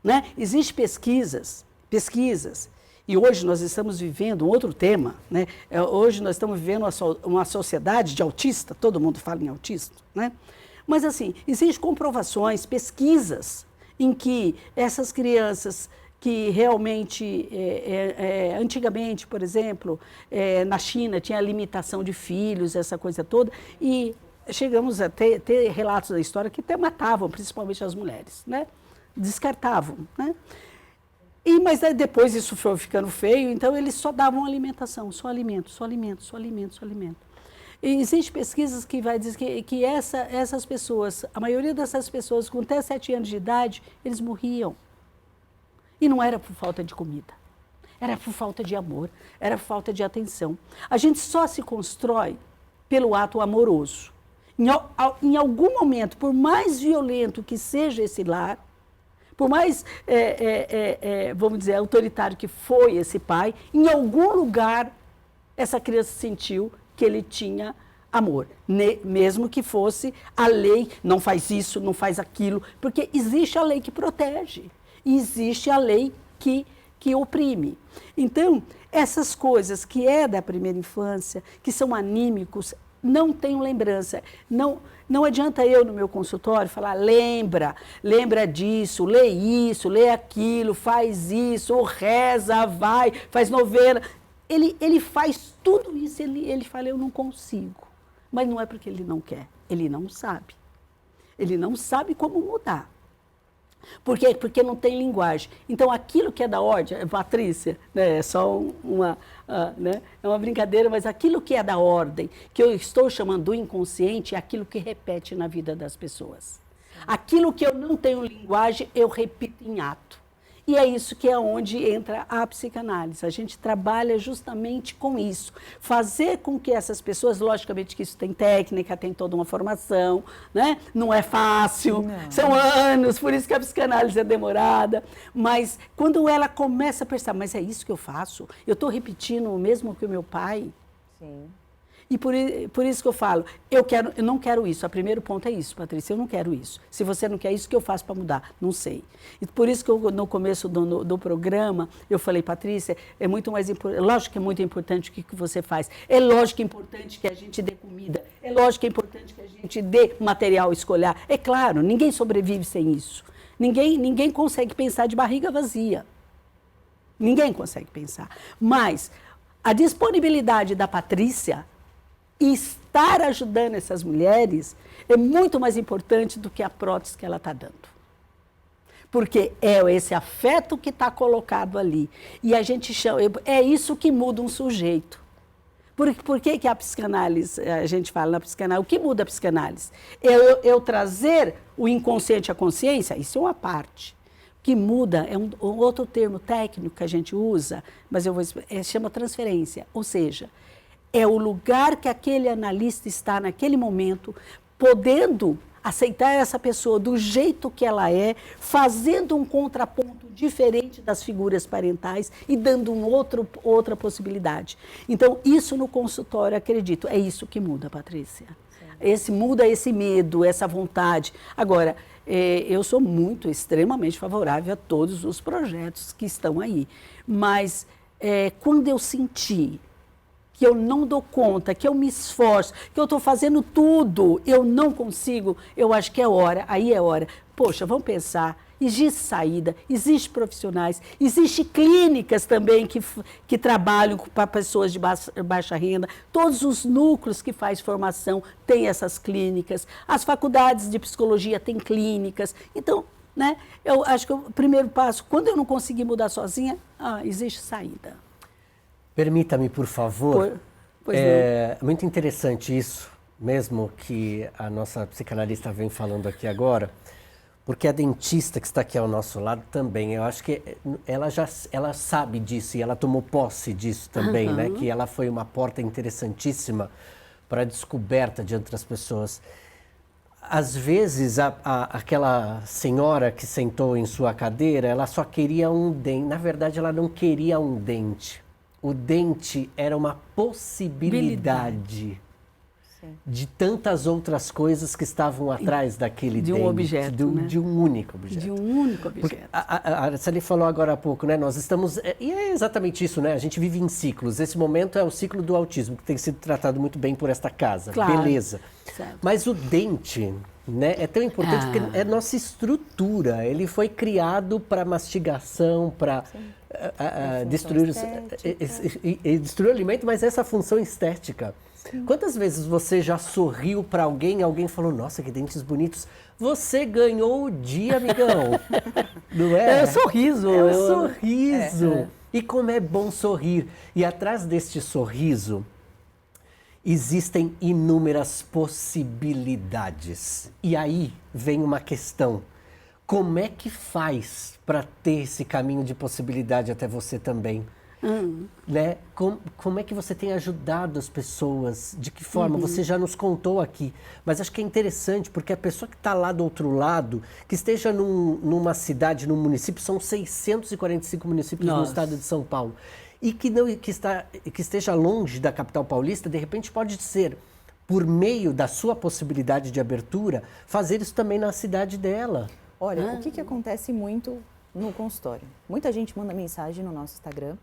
Né? Existem pesquisas, e hoje nós estamos vivendo um outro tema, né? Hoje nós estamos vivendo uma sociedade de autista, todo mundo fala em autista, né? Mas assim, existem comprovações, pesquisas, em que essas crianças que realmente, antigamente, por exemplo, na China tinha limitação de filhos, essa coisa toda, e chegamos a ter relatos da história que até matavam, principalmente as mulheres, né? Descartavam, né? Mas depois isso foi ficando feio, então eles só davam alimentação, só alimento. E existem pesquisas que vai dizer que essas pessoas, a maioria dessas pessoas com até 7 anos de idade, eles morriam. E não era por falta de comida, era por falta de amor, era por falta de atenção. A gente só se constrói pelo ato amoroso. Em algum momento, por mais violento que seja esse lar, por mais, vamos dizer, autoritário que foi esse pai, em algum lugar essa criança sentiu que ele tinha amor, mesmo que fosse a lei, não faz isso, não faz aquilo, porque existe a lei que protege, e existe a lei que oprime. Então, essas coisas que da primeira infância, que são anímicos, não tenho lembrança. Não adianta eu, no meu consultório, falar, lembra disso, lê isso, lê aquilo, faz isso, reza, vai, faz novena. Ele faz tudo isso, ele fala, eu não consigo. Mas não é porque ele não quer, ele não sabe. Ele não sabe como mudar. Por quê? Porque não tem linguagem. Então, aquilo que é da ordem, Patrícia, né, é só né, é uma brincadeira, mas aquilo que é da ordem, que eu estou chamando do inconsciente, é aquilo que repete na vida das pessoas. Aquilo que eu não tenho linguagem, eu repito em ato. E é isso que é onde entra a psicanálise. A gente trabalha justamente com isso. Fazer com que essas pessoas, logicamente que isso tem técnica, tem toda uma formação, né? Não é fácil, são anos, por isso que a psicanálise é demorada. Mas quando ela começa a pensar, mas é isso que eu faço? Eu estou repetindo o mesmo que o meu pai? Sim. E por isso que eu falo, eu não quero isso. O primeiro ponto é isso, Patrícia, eu não quero isso. Se você não quer isso, o que eu faço para mudar? Não sei. E por isso que no começo do programa, eu falei, Patrícia, é muito mais importante, lógico que é muito importante o que você faz. É lógico que é importante que a gente dê comida. É lógico que é importante que a gente dê material escolar. É claro, ninguém sobrevive sem isso. Ninguém consegue pensar de barriga vazia. Ninguém consegue pensar. Mas a disponibilidade da Patrícia e estar ajudando essas mulheres é muito mais importante do que a prótese que ela está dando. Porque é esse afeto que está colocado ali. E a gente chama, é isso que muda um sujeito. Por que a psicanálise, a gente fala na psicanálise, o que muda a psicanálise? Eu trazer o inconsciente à consciência, isso é uma parte. O que muda é um outro termo técnico que a gente usa, mas chama transferência, ou seja, é o lugar que aquele analista está naquele momento, podendo aceitar essa pessoa do jeito que ela é, fazendo um contraponto diferente das figuras parentais e dando outra possibilidade. Então, isso no consultório, acredito, é isso que muda, Patrícia. Sim. muda esse medo, essa vontade. Agora, eu sou extremamente favorável a todos os projetos que estão aí. Mas quando eu senti que eu não dou conta, que eu me esforço, que eu estou fazendo tudo, eu não consigo, eu acho que é hora, aí é hora. Poxa, vamos pensar, existe saída, existe profissionais, existe clínicas também que trabalham para pessoas de baixa renda, todos os núcleos que faz formação têm essas clínicas, as faculdades de psicologia têm clínicas, então, né, eu acho que o primeiro passo, quando eu não conseguir mudar sozinha, existe saída. Permita-me, por favor. Pois é muito interessante isso, mesmo que a nossa psicanalista vem falando aqui agora, porque a dentista que está aqui ao nosso lado também, eu acho que ela sabe disso e ela tomou posse disso também, né? Que ela foi uma porta interessantíssima para a descoberta de outras pessoas. Às vezes, aquela senhora que sentou em sua cadeira, ela só queria um dente. Na verdade, ela não queria um dente. O dente era uma possibilidade de tantas outras coisas que estavam atrás daquele dente. De um objeto, né? De um único objeto. De um único objeto. A Araceli falou agora há pouco, né? Nós estamos... E é exatamente isso, né? A gente vive em ciclos. Esse momento é o ciclo do autismo, que tem sido tratado muito bem por esta casa. Claro. Beleza. Certo. Mas o dente, né, é tão importante porque é nossa estrutura. Ele foi criado para mastigação, para destruir o alimento, mas essa função estética. Sim. Quantas vezes você já sorriu para alguém e alguém falou, nossa, que dentes bonitos. Você ganhou o dia, amigão. Não é? É o sorriso. É o sorriso. E como é bom sorrir. E atrás deste sorriso, existem inúmeras possibilidades. E aí vem uma questão. Como é que faz para ter esse caminho de possibilidade até você também? Né? Como é que você tem ajudado as pessoas? De que forma? Você já nos contou aqui. Mas acho que é interessante, porque a pessoa que está lá do outro lado, que esteja numa cidade, num município, são 645 municípios no estado de São Paulo, e que esteja longe da capital paulista, de repente pode ser, por meio da sua possibilidade de abertura, fazer isso também na cidade dela. Olha, o que acontece muito no consultório? Muita gente manda mensagem no nosso Instagram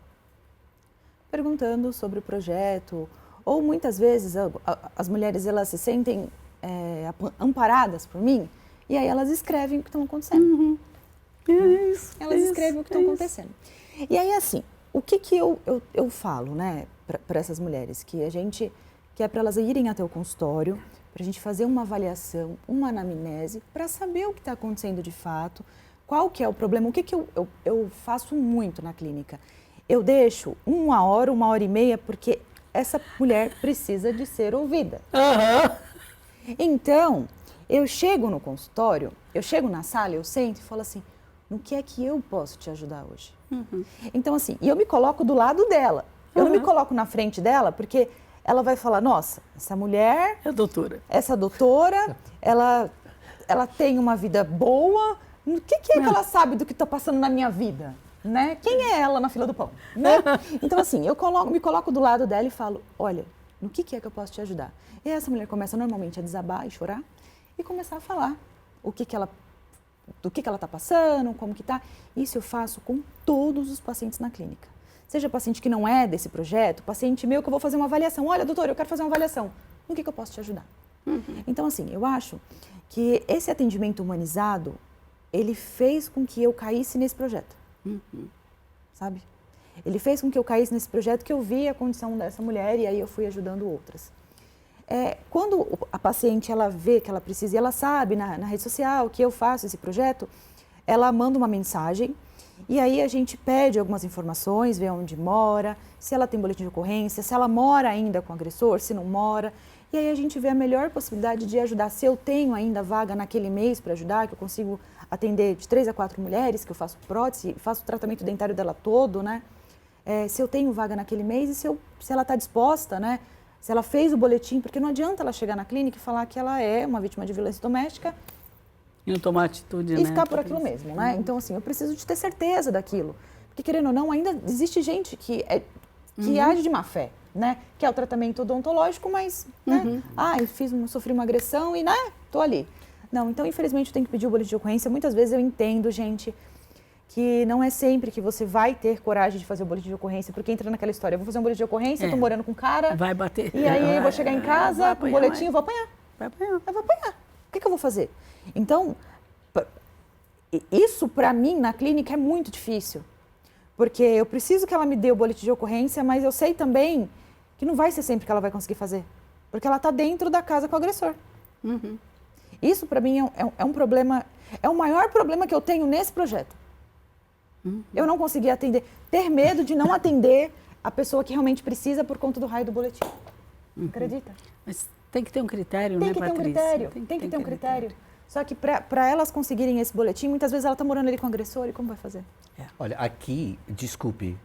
perguntando sobre o projeto, ou muitas vezes as mulheres elas se sentem amparadas por mim, e aí elas escrevem o que estão acontecendo. Elas escrevem o que estão acontecendo. E aí, assim, o que eu falo, né, para essas mulheres? Que é para elas irem até o consultório, para a gente fazer uma avaliação, uma anamnese, para saber o que está acontecendo de fato, qual que é o problema. O que eu faço muito na clínica? Eu deixo 1 hora, 1h30, porque essa mulher precisa de ser ouvida. Então, eu chego no consultório, eu chego na sala, eu sento e falo assim, no que é que eu posso te ajudar hoje? Então, assim, e eu me coloco do lado dela. Eu não me coloco na frente dela, porque ela vai falar, nossa, essa mulher... Essa doutora, ela tem uma vida boa. O que é que ela sabe do que está passando na minha vida? Né? Quem é ela na fila do pão? Né? Então, assim, eu me coloco do lado dela e falo, olha, no que é que eu posso te ajudar? E essa mulher começa normalmente a desabar e chorar e começar a falar do que ela está passando, como que está. Isso eu faço com todos os pacientes na clínica. Seja paciente que não é desse projeto, paciente meu que eu vou fazer uma avaliação. Olha, doutora, eu quero fazer uma avaliação. No que eu posso te ajudar? Então, assim, eu acho que esse atendimento humanizado, ele fez com que eu caísse nesse projeto. Sabe? Ele fez com que eu caísse nesse projeto, que eu vi a condição dessa mulher e aí eu fui ajudando outras. Quando a paciente ela vê que ela precisa, e ela sabe na rede social que eu faço esse projeto, ela manda uma mensagem e aí a gente pede algumas informações, vê onde mora, se ela tem boletim de ocorrência, se ela mora ainda com o agressor, se não mora. E aí a gente vê a melhor possibilidade de ajudar. Se eu tenho ainda vaga naquele mês para ajudar, que eu consigo atender de 3 a 4 mulheres, que eu faço prótese, faço o tratamento dentário dela todo, né? Se eu tenho vaga naquele mês e se ela está disposta, né? Se ela fez o boletim, porque não adianta ela chegar na clínica e falar que ela é uma vítima de violência doméstica e não tomar atitude, e ficar por aquilo mesmo, né? Então, assim, eu preciso de ter certeza daquilo. Porque, querendo ou não, ainda existe gente que age de má fé. né? Que é o tratamento odontológico, mas, né? Eu sofri uma agressão e, né? Tô ali. Não, então, infelizmente, eu tenho que pedir o boletim de ocorrência. Muitas vezes eu entendo, gente, que não é sempre que você vai ter coragem de fazer o boletim de ocorrência, porque entra naquela história, eu vou fazer um boletim de ocorrência, eu tô morando com um cara... Vai bater. E aí eu vou chegar em casa com o boletim, eu vou apanhar. Vai apanhar. Eu vou apanhar. O que eu vou fazer? Então, isso para mim, na clínica, é muito difícil. Porque eu preciso que ela me dê o boletim de ocorrência, mas eu sei também que não vai ser sempre que ela vai conseguir fazer. Porque ela está dentro da casa com o agressor. Isso, para mim, é um problema, é o maior problema que eu tenho nesse projeto. Eu não consegui atender, ter medo de não atender a pessoa que realmente precisa por conta do raio do boletim. Acredita? Mas tem que ter um critério, Tem né, que ter um Patrícia? critério, tem que ter um critério. Só que para elas conseguirem esse boletim, muitas vezes ela está morando ali com o agressor e como vai fazer? Olha, aqui, desculpe,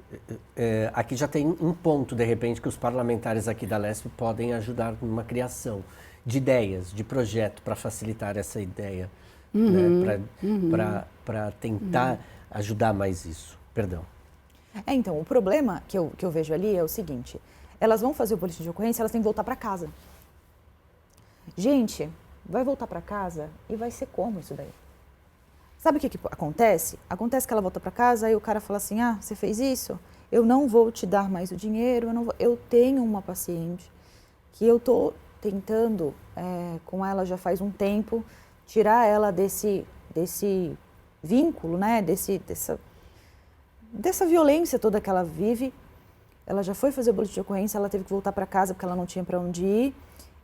aqui já tem um ponto, de repente, que os parlamentares aqui da LESP podem ajudar numa criação de ideias, de projeto para facilitar essa ideia, né, para tentar ajudar mais isso. Perdão. Então, o problema que eu vejo ali é o seguinte, elas vão fazer o boletim de ocorrência, elas têm que voltar para casa. Gente, vai voltar para casa e vai ser como isso daí? Sabe o que acontece? Acontece que ela volta para casa e o cara fala assim, você fez isso? Eu não vou te dar mais o dinheiro, eu tenho uma paciente que eu tô tentando com ela já faz um tempo, tirar ela desse vínculo, né? Dessa violência toda que ela vive. Ela já foi fazer o boletim de ocorrência, ela teve que voltar para casa porque ela não tinha para onde ir.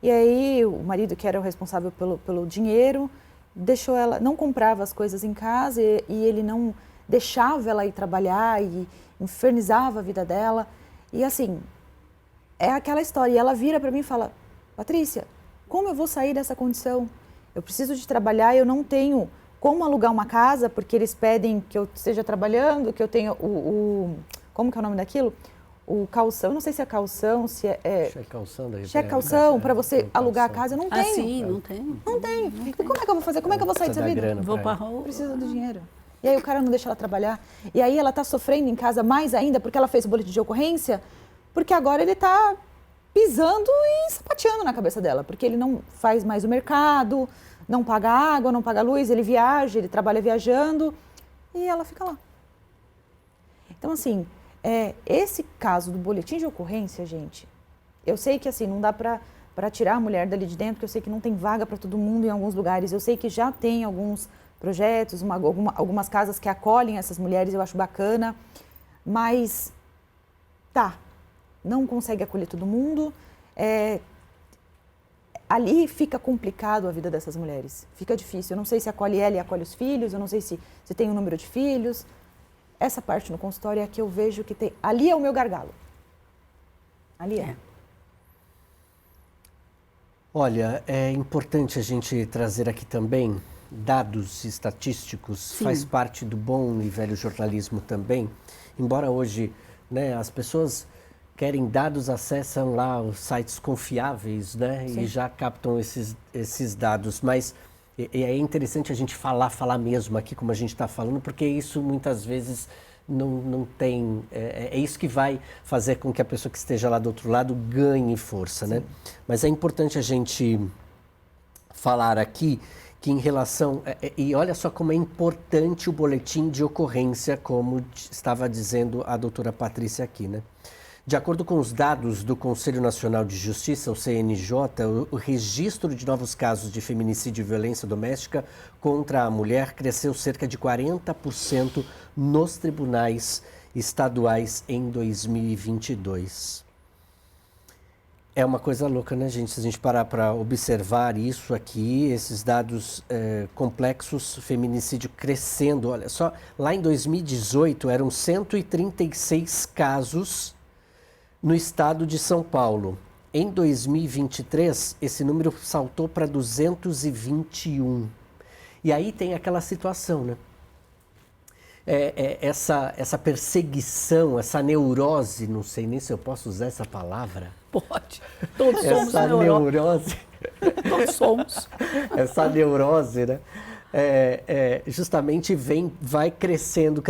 E aí o marido, que era o responsável pelo dinheiro, deixou ela, não comprava as coisas em casa e ele não deixava ela ir trabalhar e infernizava a vida dela. E assim, é aquela história. E ela vira para mim e fala, Patrícia, como eu vou sair dessa condição? Eu preciso de trabalhar, eu não tenho como alugar uma casa, porque eles pedem que eu esteja trabalhando, que eu tenha como que é o nome daquilo? O calção, não sei se é calção, se é... Cheque calção. Cheque calção, para você alugar a casa, eu não tenho. Sim, não tem. Não tenho. E como é que eu vou fazer? Como é que eu vou sair dessa vida? Vou para rua. Preciso do dinheiro. E aí o cara não deixa ela trabalhar. E aí ela está sofrendo em casa mais ainda, porque ela fez o boletim de ocorrência, porque agora ele está pisando e sapateando na cabeça dela, porque ele não faz mais o mercado, não paga água, não paga luz, ele viaja, ele trabalha viajando, e ela fica lá. Então, assim, esse caso do boletim de ocorrência, gente, eu sei que assim, não dá para tirar a mulher dali de dentro, porque eu sei que não tem vaga para todo mundo em alguns lugares, eu sei que já tem alguns projetos, algumas casas que acolhem essas mulheres, eu acho bacana, mas não consegue acolher todo mundo, ali fica complicado a vida dessas mulheres, fica difícil, eu não sei se acolhe ela e acolhe os filhos, eu não sei se tem um número de filhos. Essa parte no consultório é a que eu vejo que tem... Ali é o meu gargalo. Ali é. Olha, é importante a gente trazer aqui também dados estatísticos, sim, faz parte do bom e velho jornalismo também. Embora hoje, né, as pessoas querem dados, acessam lá os sites confiáveis, né, e já captam esses dados, mas... é interessante a gente falar mesmo aqui, como a gente está falando, porque isso muitas vezes não tem... É isso que vai fazer com que a pessoa que esteja lá do outro lado ganhe força, né? Mas é importante a gente falar aqui que em relação... E olha só como é importante o boletim de ocorrência, como estava dizendo a doutora Patrícia aqui, né? De acordo com os dados do Conselho Nacional de Justiça, o CNJ, o registro de novos casos de feminicídio e violência doméstica contra a mulher cresceu cerca de 40% nos tribunais estaduais em 2022. É uma coisa louca, né, gente? Se a gente parar para observar isso aqui, esses dados complexos, feminicídio crescendo. Olha só, lá em 2018 eram 136 casos no estado de São Paulo. Em 2023, esse número saltou para 221. E aí tem aquela situação, né? Essa perseguição, essa neurose, não sei nem se eu posso usar essa palavra. Pode. Todos somos essa neurose. Todos somos. Essa neurose, né? justamente vai crescendo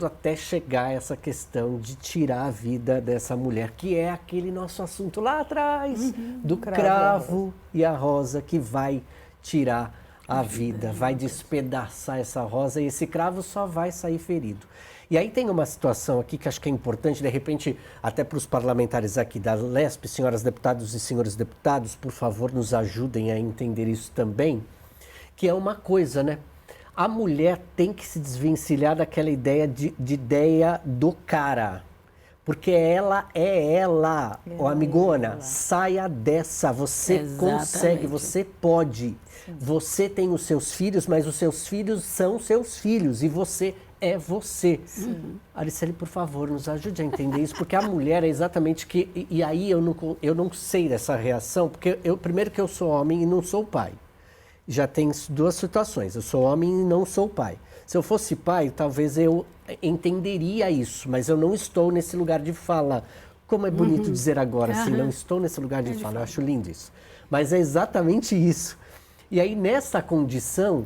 até chegar a essa questão de tirar a vida dessa mulher, que é aquele nosso assunto lá atrás, do cravo e a rosa, que vai tirar a vida, vai despedaçar essa rosa e esse cravo só vai sair ferido. E aí tem uma situação aqui que acho que é importante, de repente, até para os parlamentares aqui da LESP, senhoras deputadas e senhores deputados, por favor, nos ajudem a entender isso também, que é uma coisa, né? A mulher tem que se desvencilhar daquela ideia de ideia do cara. Porque ela é ela. Ô, amigona, saia dessa. Você consegue, você pode. Sim. Você tem os seus filhos, mas os seus filhos são seus filhos. E você é você. Sim. Ariceli, por favor, nos ajude a entender isso. Porque a mulher é exatamente que... E aí eu não sei dessa reação. Porque primeiro que eu sou homem e não sou pai. Já tem duas situações. Eu sou homem e não sou pai. Se eu fosse pai, talvez eu entenderia isso, mas eu não estou nesse lugar de fala. Como é bonito dizer agora, assim, não estou nesse lugar de fala. Eu acho lindo isso. Mas é exatamente isso. E aí, nessa condição,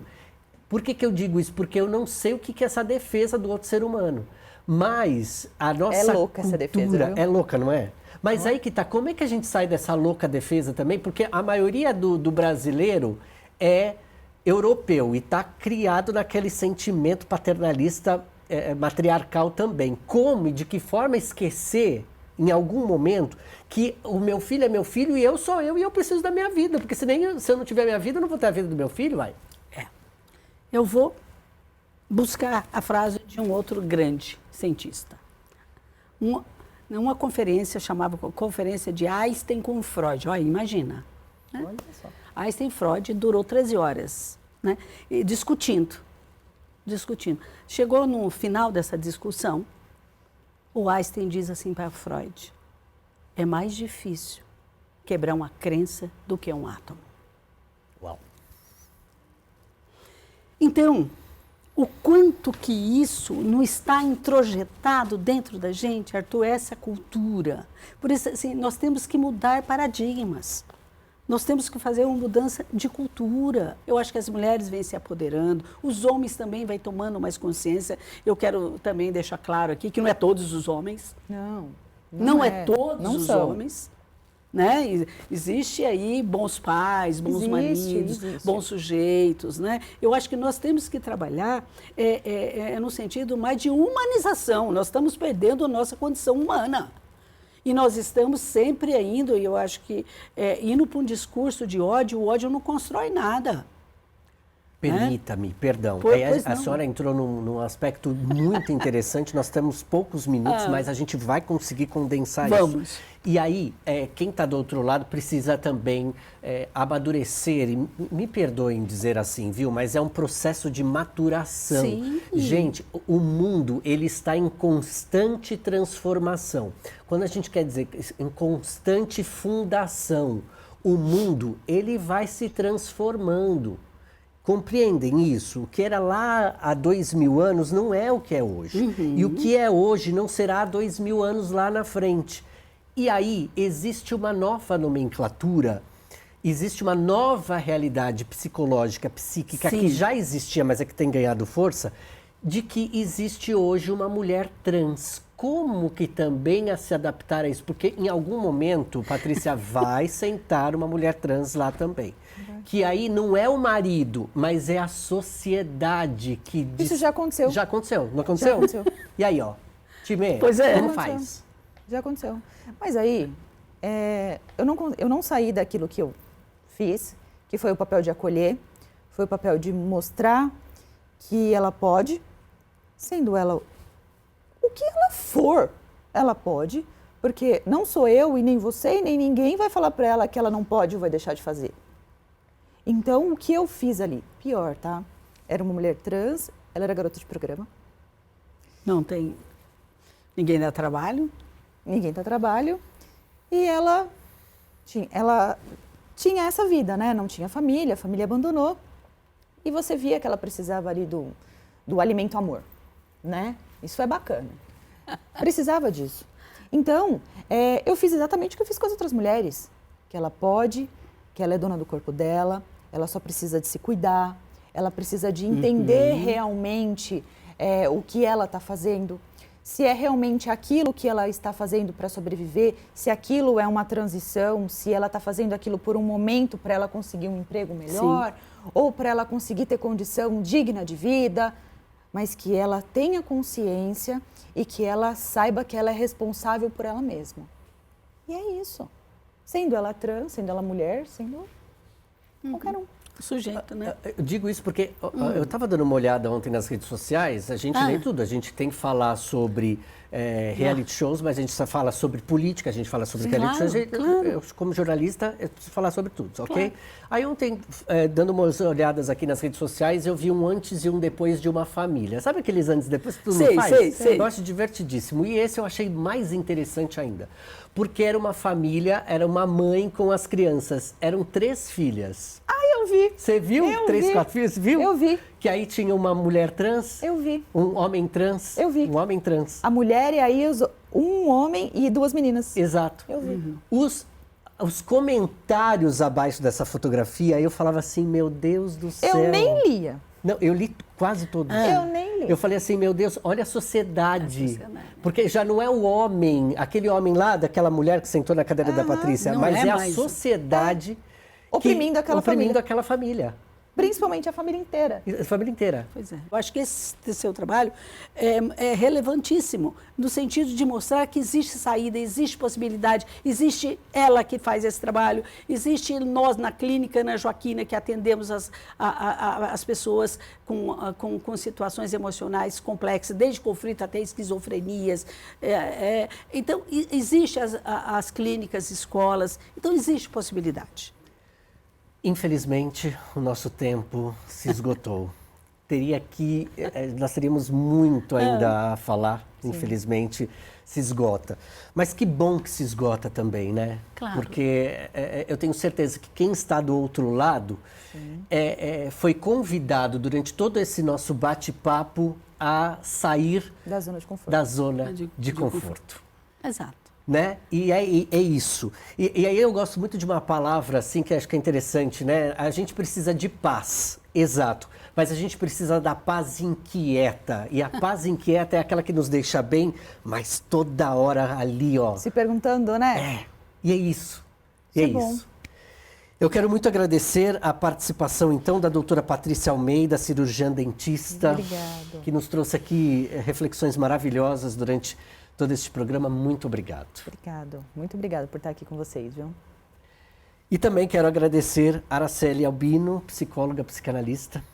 por que eu digo isso? Porque eu não sei o que é essa defesa do outro ser humano. Mas a nossa é louca cultura, essa defesa, viu? É louca, não é? Mas aí que tá, como é que a gente sai dessa louca defesa também? Porque a maioria do brasileiro é europeu e está criado naquele sentimento paternalista matriarcal também. Como e de que forma esquecer, em algum momento, que o meu filho é meu filho e eu sou eu e eu preciso da minha vida, porque se eu não tiver minha vida, eu não vou ter a vida do meu filho, vai. Eu vou buscar a frase de um outro grande cientista. Uma conferência, chamava Conferência de Einstein com Freud. Olha, imagina. Né? Olha só. Einstein e Freud durou 13 horas, né? Discutindo. Chegou no final dessa discussão, o Einstein diz assim para Freud: é mais difícil quebrar uma crença do que um átomo. Uau! Então, o quanto que isso não está introjetado dentro da gente, Arthur, essa cultura. Por isso, assim, nós temos que mudar paradigmas. Nós temos que fazer uma mudança de cultura. Eu acho que as mulheres vêm se apoderando, os homens também vão tomando mais consciência. Eu quero também deixar claro aqui que não é todos os homens. Não é todos os homens. Né? Existe aí bons pais, bons maridos, bons sujeitos. Né? Eu acho que nós temos que trabalhar no sentido mais de humanização. Nós estamos perdendo a nossa condição humana. E nós estamos sempre indo, e eu acho que indo para um discurso de ódio, o ódio não constrói nada. Permita-me, perdão. A senhora entrou num aspecto muito interessante. Nós temos poucos minutos, mas a gente vai conseguir condensar isso. E aí, quem está do outro lado precisa também amadurecer. E me perdoem dizer assim, viu? Mas é um processo de maturação. Sim. Gente, o mundo, ele está em constante transformação. Quando a gente quer dizer em constante fundação, o mundo, ele vai se transformando. Compreendem isso? O que era lá há 2000 anos não é o que é hoje. E o que é hoje não será há 2000 anos lá na frente. E aí existe uma nova nomenclatura, existe uma nova realidade psicológica, psíquica, que já existia, mas é que tem ganhado força, de que existe hoje uma mulher trans. Como que também a se adaptar a isso? Porque em algum momento, Patrícia, vai sentar uma mulher trans lá também. Que aí não é o marido, mas é a sociedade que... Isso já aconteceu. Já aconteceu, não aconteceu? Já aconteceu. E aí, ó, Timê, como faz? Já aconteceu. Mas aí, eu não saí daquilo que eu fiz, que foi o papel de acolher, foi o papel de mostrar que ela pode, sendo ela o que ela for, ela pode, porque não sou eu e nem você e nem ninguém vai falar para ela que ela não pode ou vai deixar de fazer. Então, o que eu fiz ali? Pior, tá? Era uma mulher trans, ela era garota de programa. Não tem... Ninguém dá trabalho. Ninguém dá trabalho. E ela tinha essa vida, né? Não tinha família, a família abandonou. E você via que ela precisava ali do alimento amor, né? Isso é bacana. Precisava disso. Então, eu fiz exatamente o que eu fiz com as outras mulheres. Que ela pode, que ela é dona do corpo dela, ela só precisa de se cuidar, ela precisa de entender realmente o que ela está fazendo, se é realmente aquilo que ela está fazendo para sobreviver, se aquilo é uma transição, se ela está fazendo aquilo por um momento para ela conseguir um emprego melhor, ou para ela conseguir ter condição digna de vida, mas que ela tenha consciência e que ela saiba que ela é responsável por ela mesma. E é isso. Sendo ela trans, sendo ela mulher, sendo qualquer um. Sujeito, né? Eu digo isso porque eu estava dando uma olhada ontem nas redes sociais, a gente nem tudo, a gente tem que falar sobre reality shows, mas a gente só fala sobre política, a gente fala sobre reality shows, eu, como jornalista, eu preciso falar sobre tudo, ok? Aí ontem, dando umas olhadas aqui nas redes sociais, eu vi um antes e um depois de uma família. Sabe aqueles antes e depois que tu não faz? Sei. Eu acho divertidíssimo. E esse eu achei mais interessante ainda. Porque era uma família, era uma mãe com as crianças. Eram 3 filhas. Eu vi. Você viu? Eu 3, vi. 4 filhos? Viu? Eu vi. Que aí tinha uma mulher trans. Eu vi. Um homem trans. Eu vi. Um homem trans. A mulher e aí um homem e 2 meninas. Exato. Eu vi. Os comentários abaixo dessa fotografia, eu falava assim, meu Deus do céu. Eu nem lia. Não, eu li quase todos. Eu nem li. Eu falei assim, meu Deus, olha a sociedade. Porque já não é o homem, aquele homem lá, daquela mulher que sentou na cadeira da Patrícia, não mas é é a mais. sociedade Oprimindo aquela família. aquela família. Principalmente a família inteira. A família inteira. Pois é. Eu acho que esse seu trabalho é relevantíssimo, no sentido de mostrar que existe saída, existe possibilidade, existe ela que faz esse trabalho, existe nós na clínica, na Joaquina, que atendemos as pessoas com situações emocionais complexas, desde conflito até esquizofrenias. Então, existe as clínicas, escolas, então existe possibilidade. Infelizmente, o nosso tempo se esgotou. Nós teríamos muito ainda a falar, infelizmente se esgota. Mas que bom que se esgota também, né? Claro. Porque eu tenho certeza que quem está do outro lado foi convidado durante todo esse nosso bate-papo a sair Da zona de conforto. da zona de conforto. Exato. Né? E é isso. E aí eu gosto muito de uma palavra assim que acho que é interessante, né? A gente precisa de paz, exato. Mas a gente precisa da paz inquieta. E a paz inquieta é aquela que nos deixa bem, mas toda hora ali, ó. Se perguntando, né? E é isso. E é bom. isso. Eu quero muito agradecer a participação, então, da doutora Patrícia Almeida, cirurgiã dentista. Obrigado. Que nos trouxe aqui reflexões maravilhosas durante todo este programa. Muito obrigado. Obrigado. Muito obrigada por estar aqui com vocês, viu? E também quero agradecer a Araceli Albino, psicóloga, psicanalista.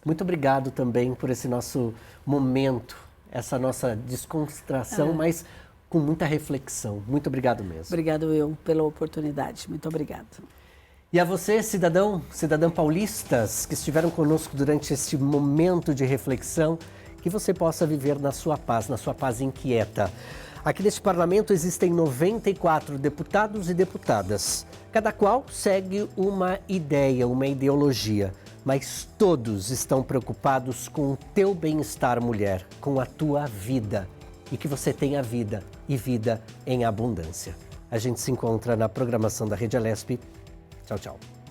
Muito obrigado também por esse nosso momento, essa nossa descontração, mas com muita reflexão. Muito obrigado mesmo. Obrigado eu pela oportunidade. Muito obrigado. E a você, cidadã paulistas, que estiveram conosco durante este momento de reflexão, que você possa viver na sua paz inquieta. Aqui neste parlamento existem 94 deputados e deputadas. Cada qual segue uma ideia, uma ideologia. Mas todos estão preocupados com o teu bem-estar, mulher, com a tua vida. E que você tenha vida e vida em abundância. A gente se encontra na programação da Rede Alesp. Tchau, tchau.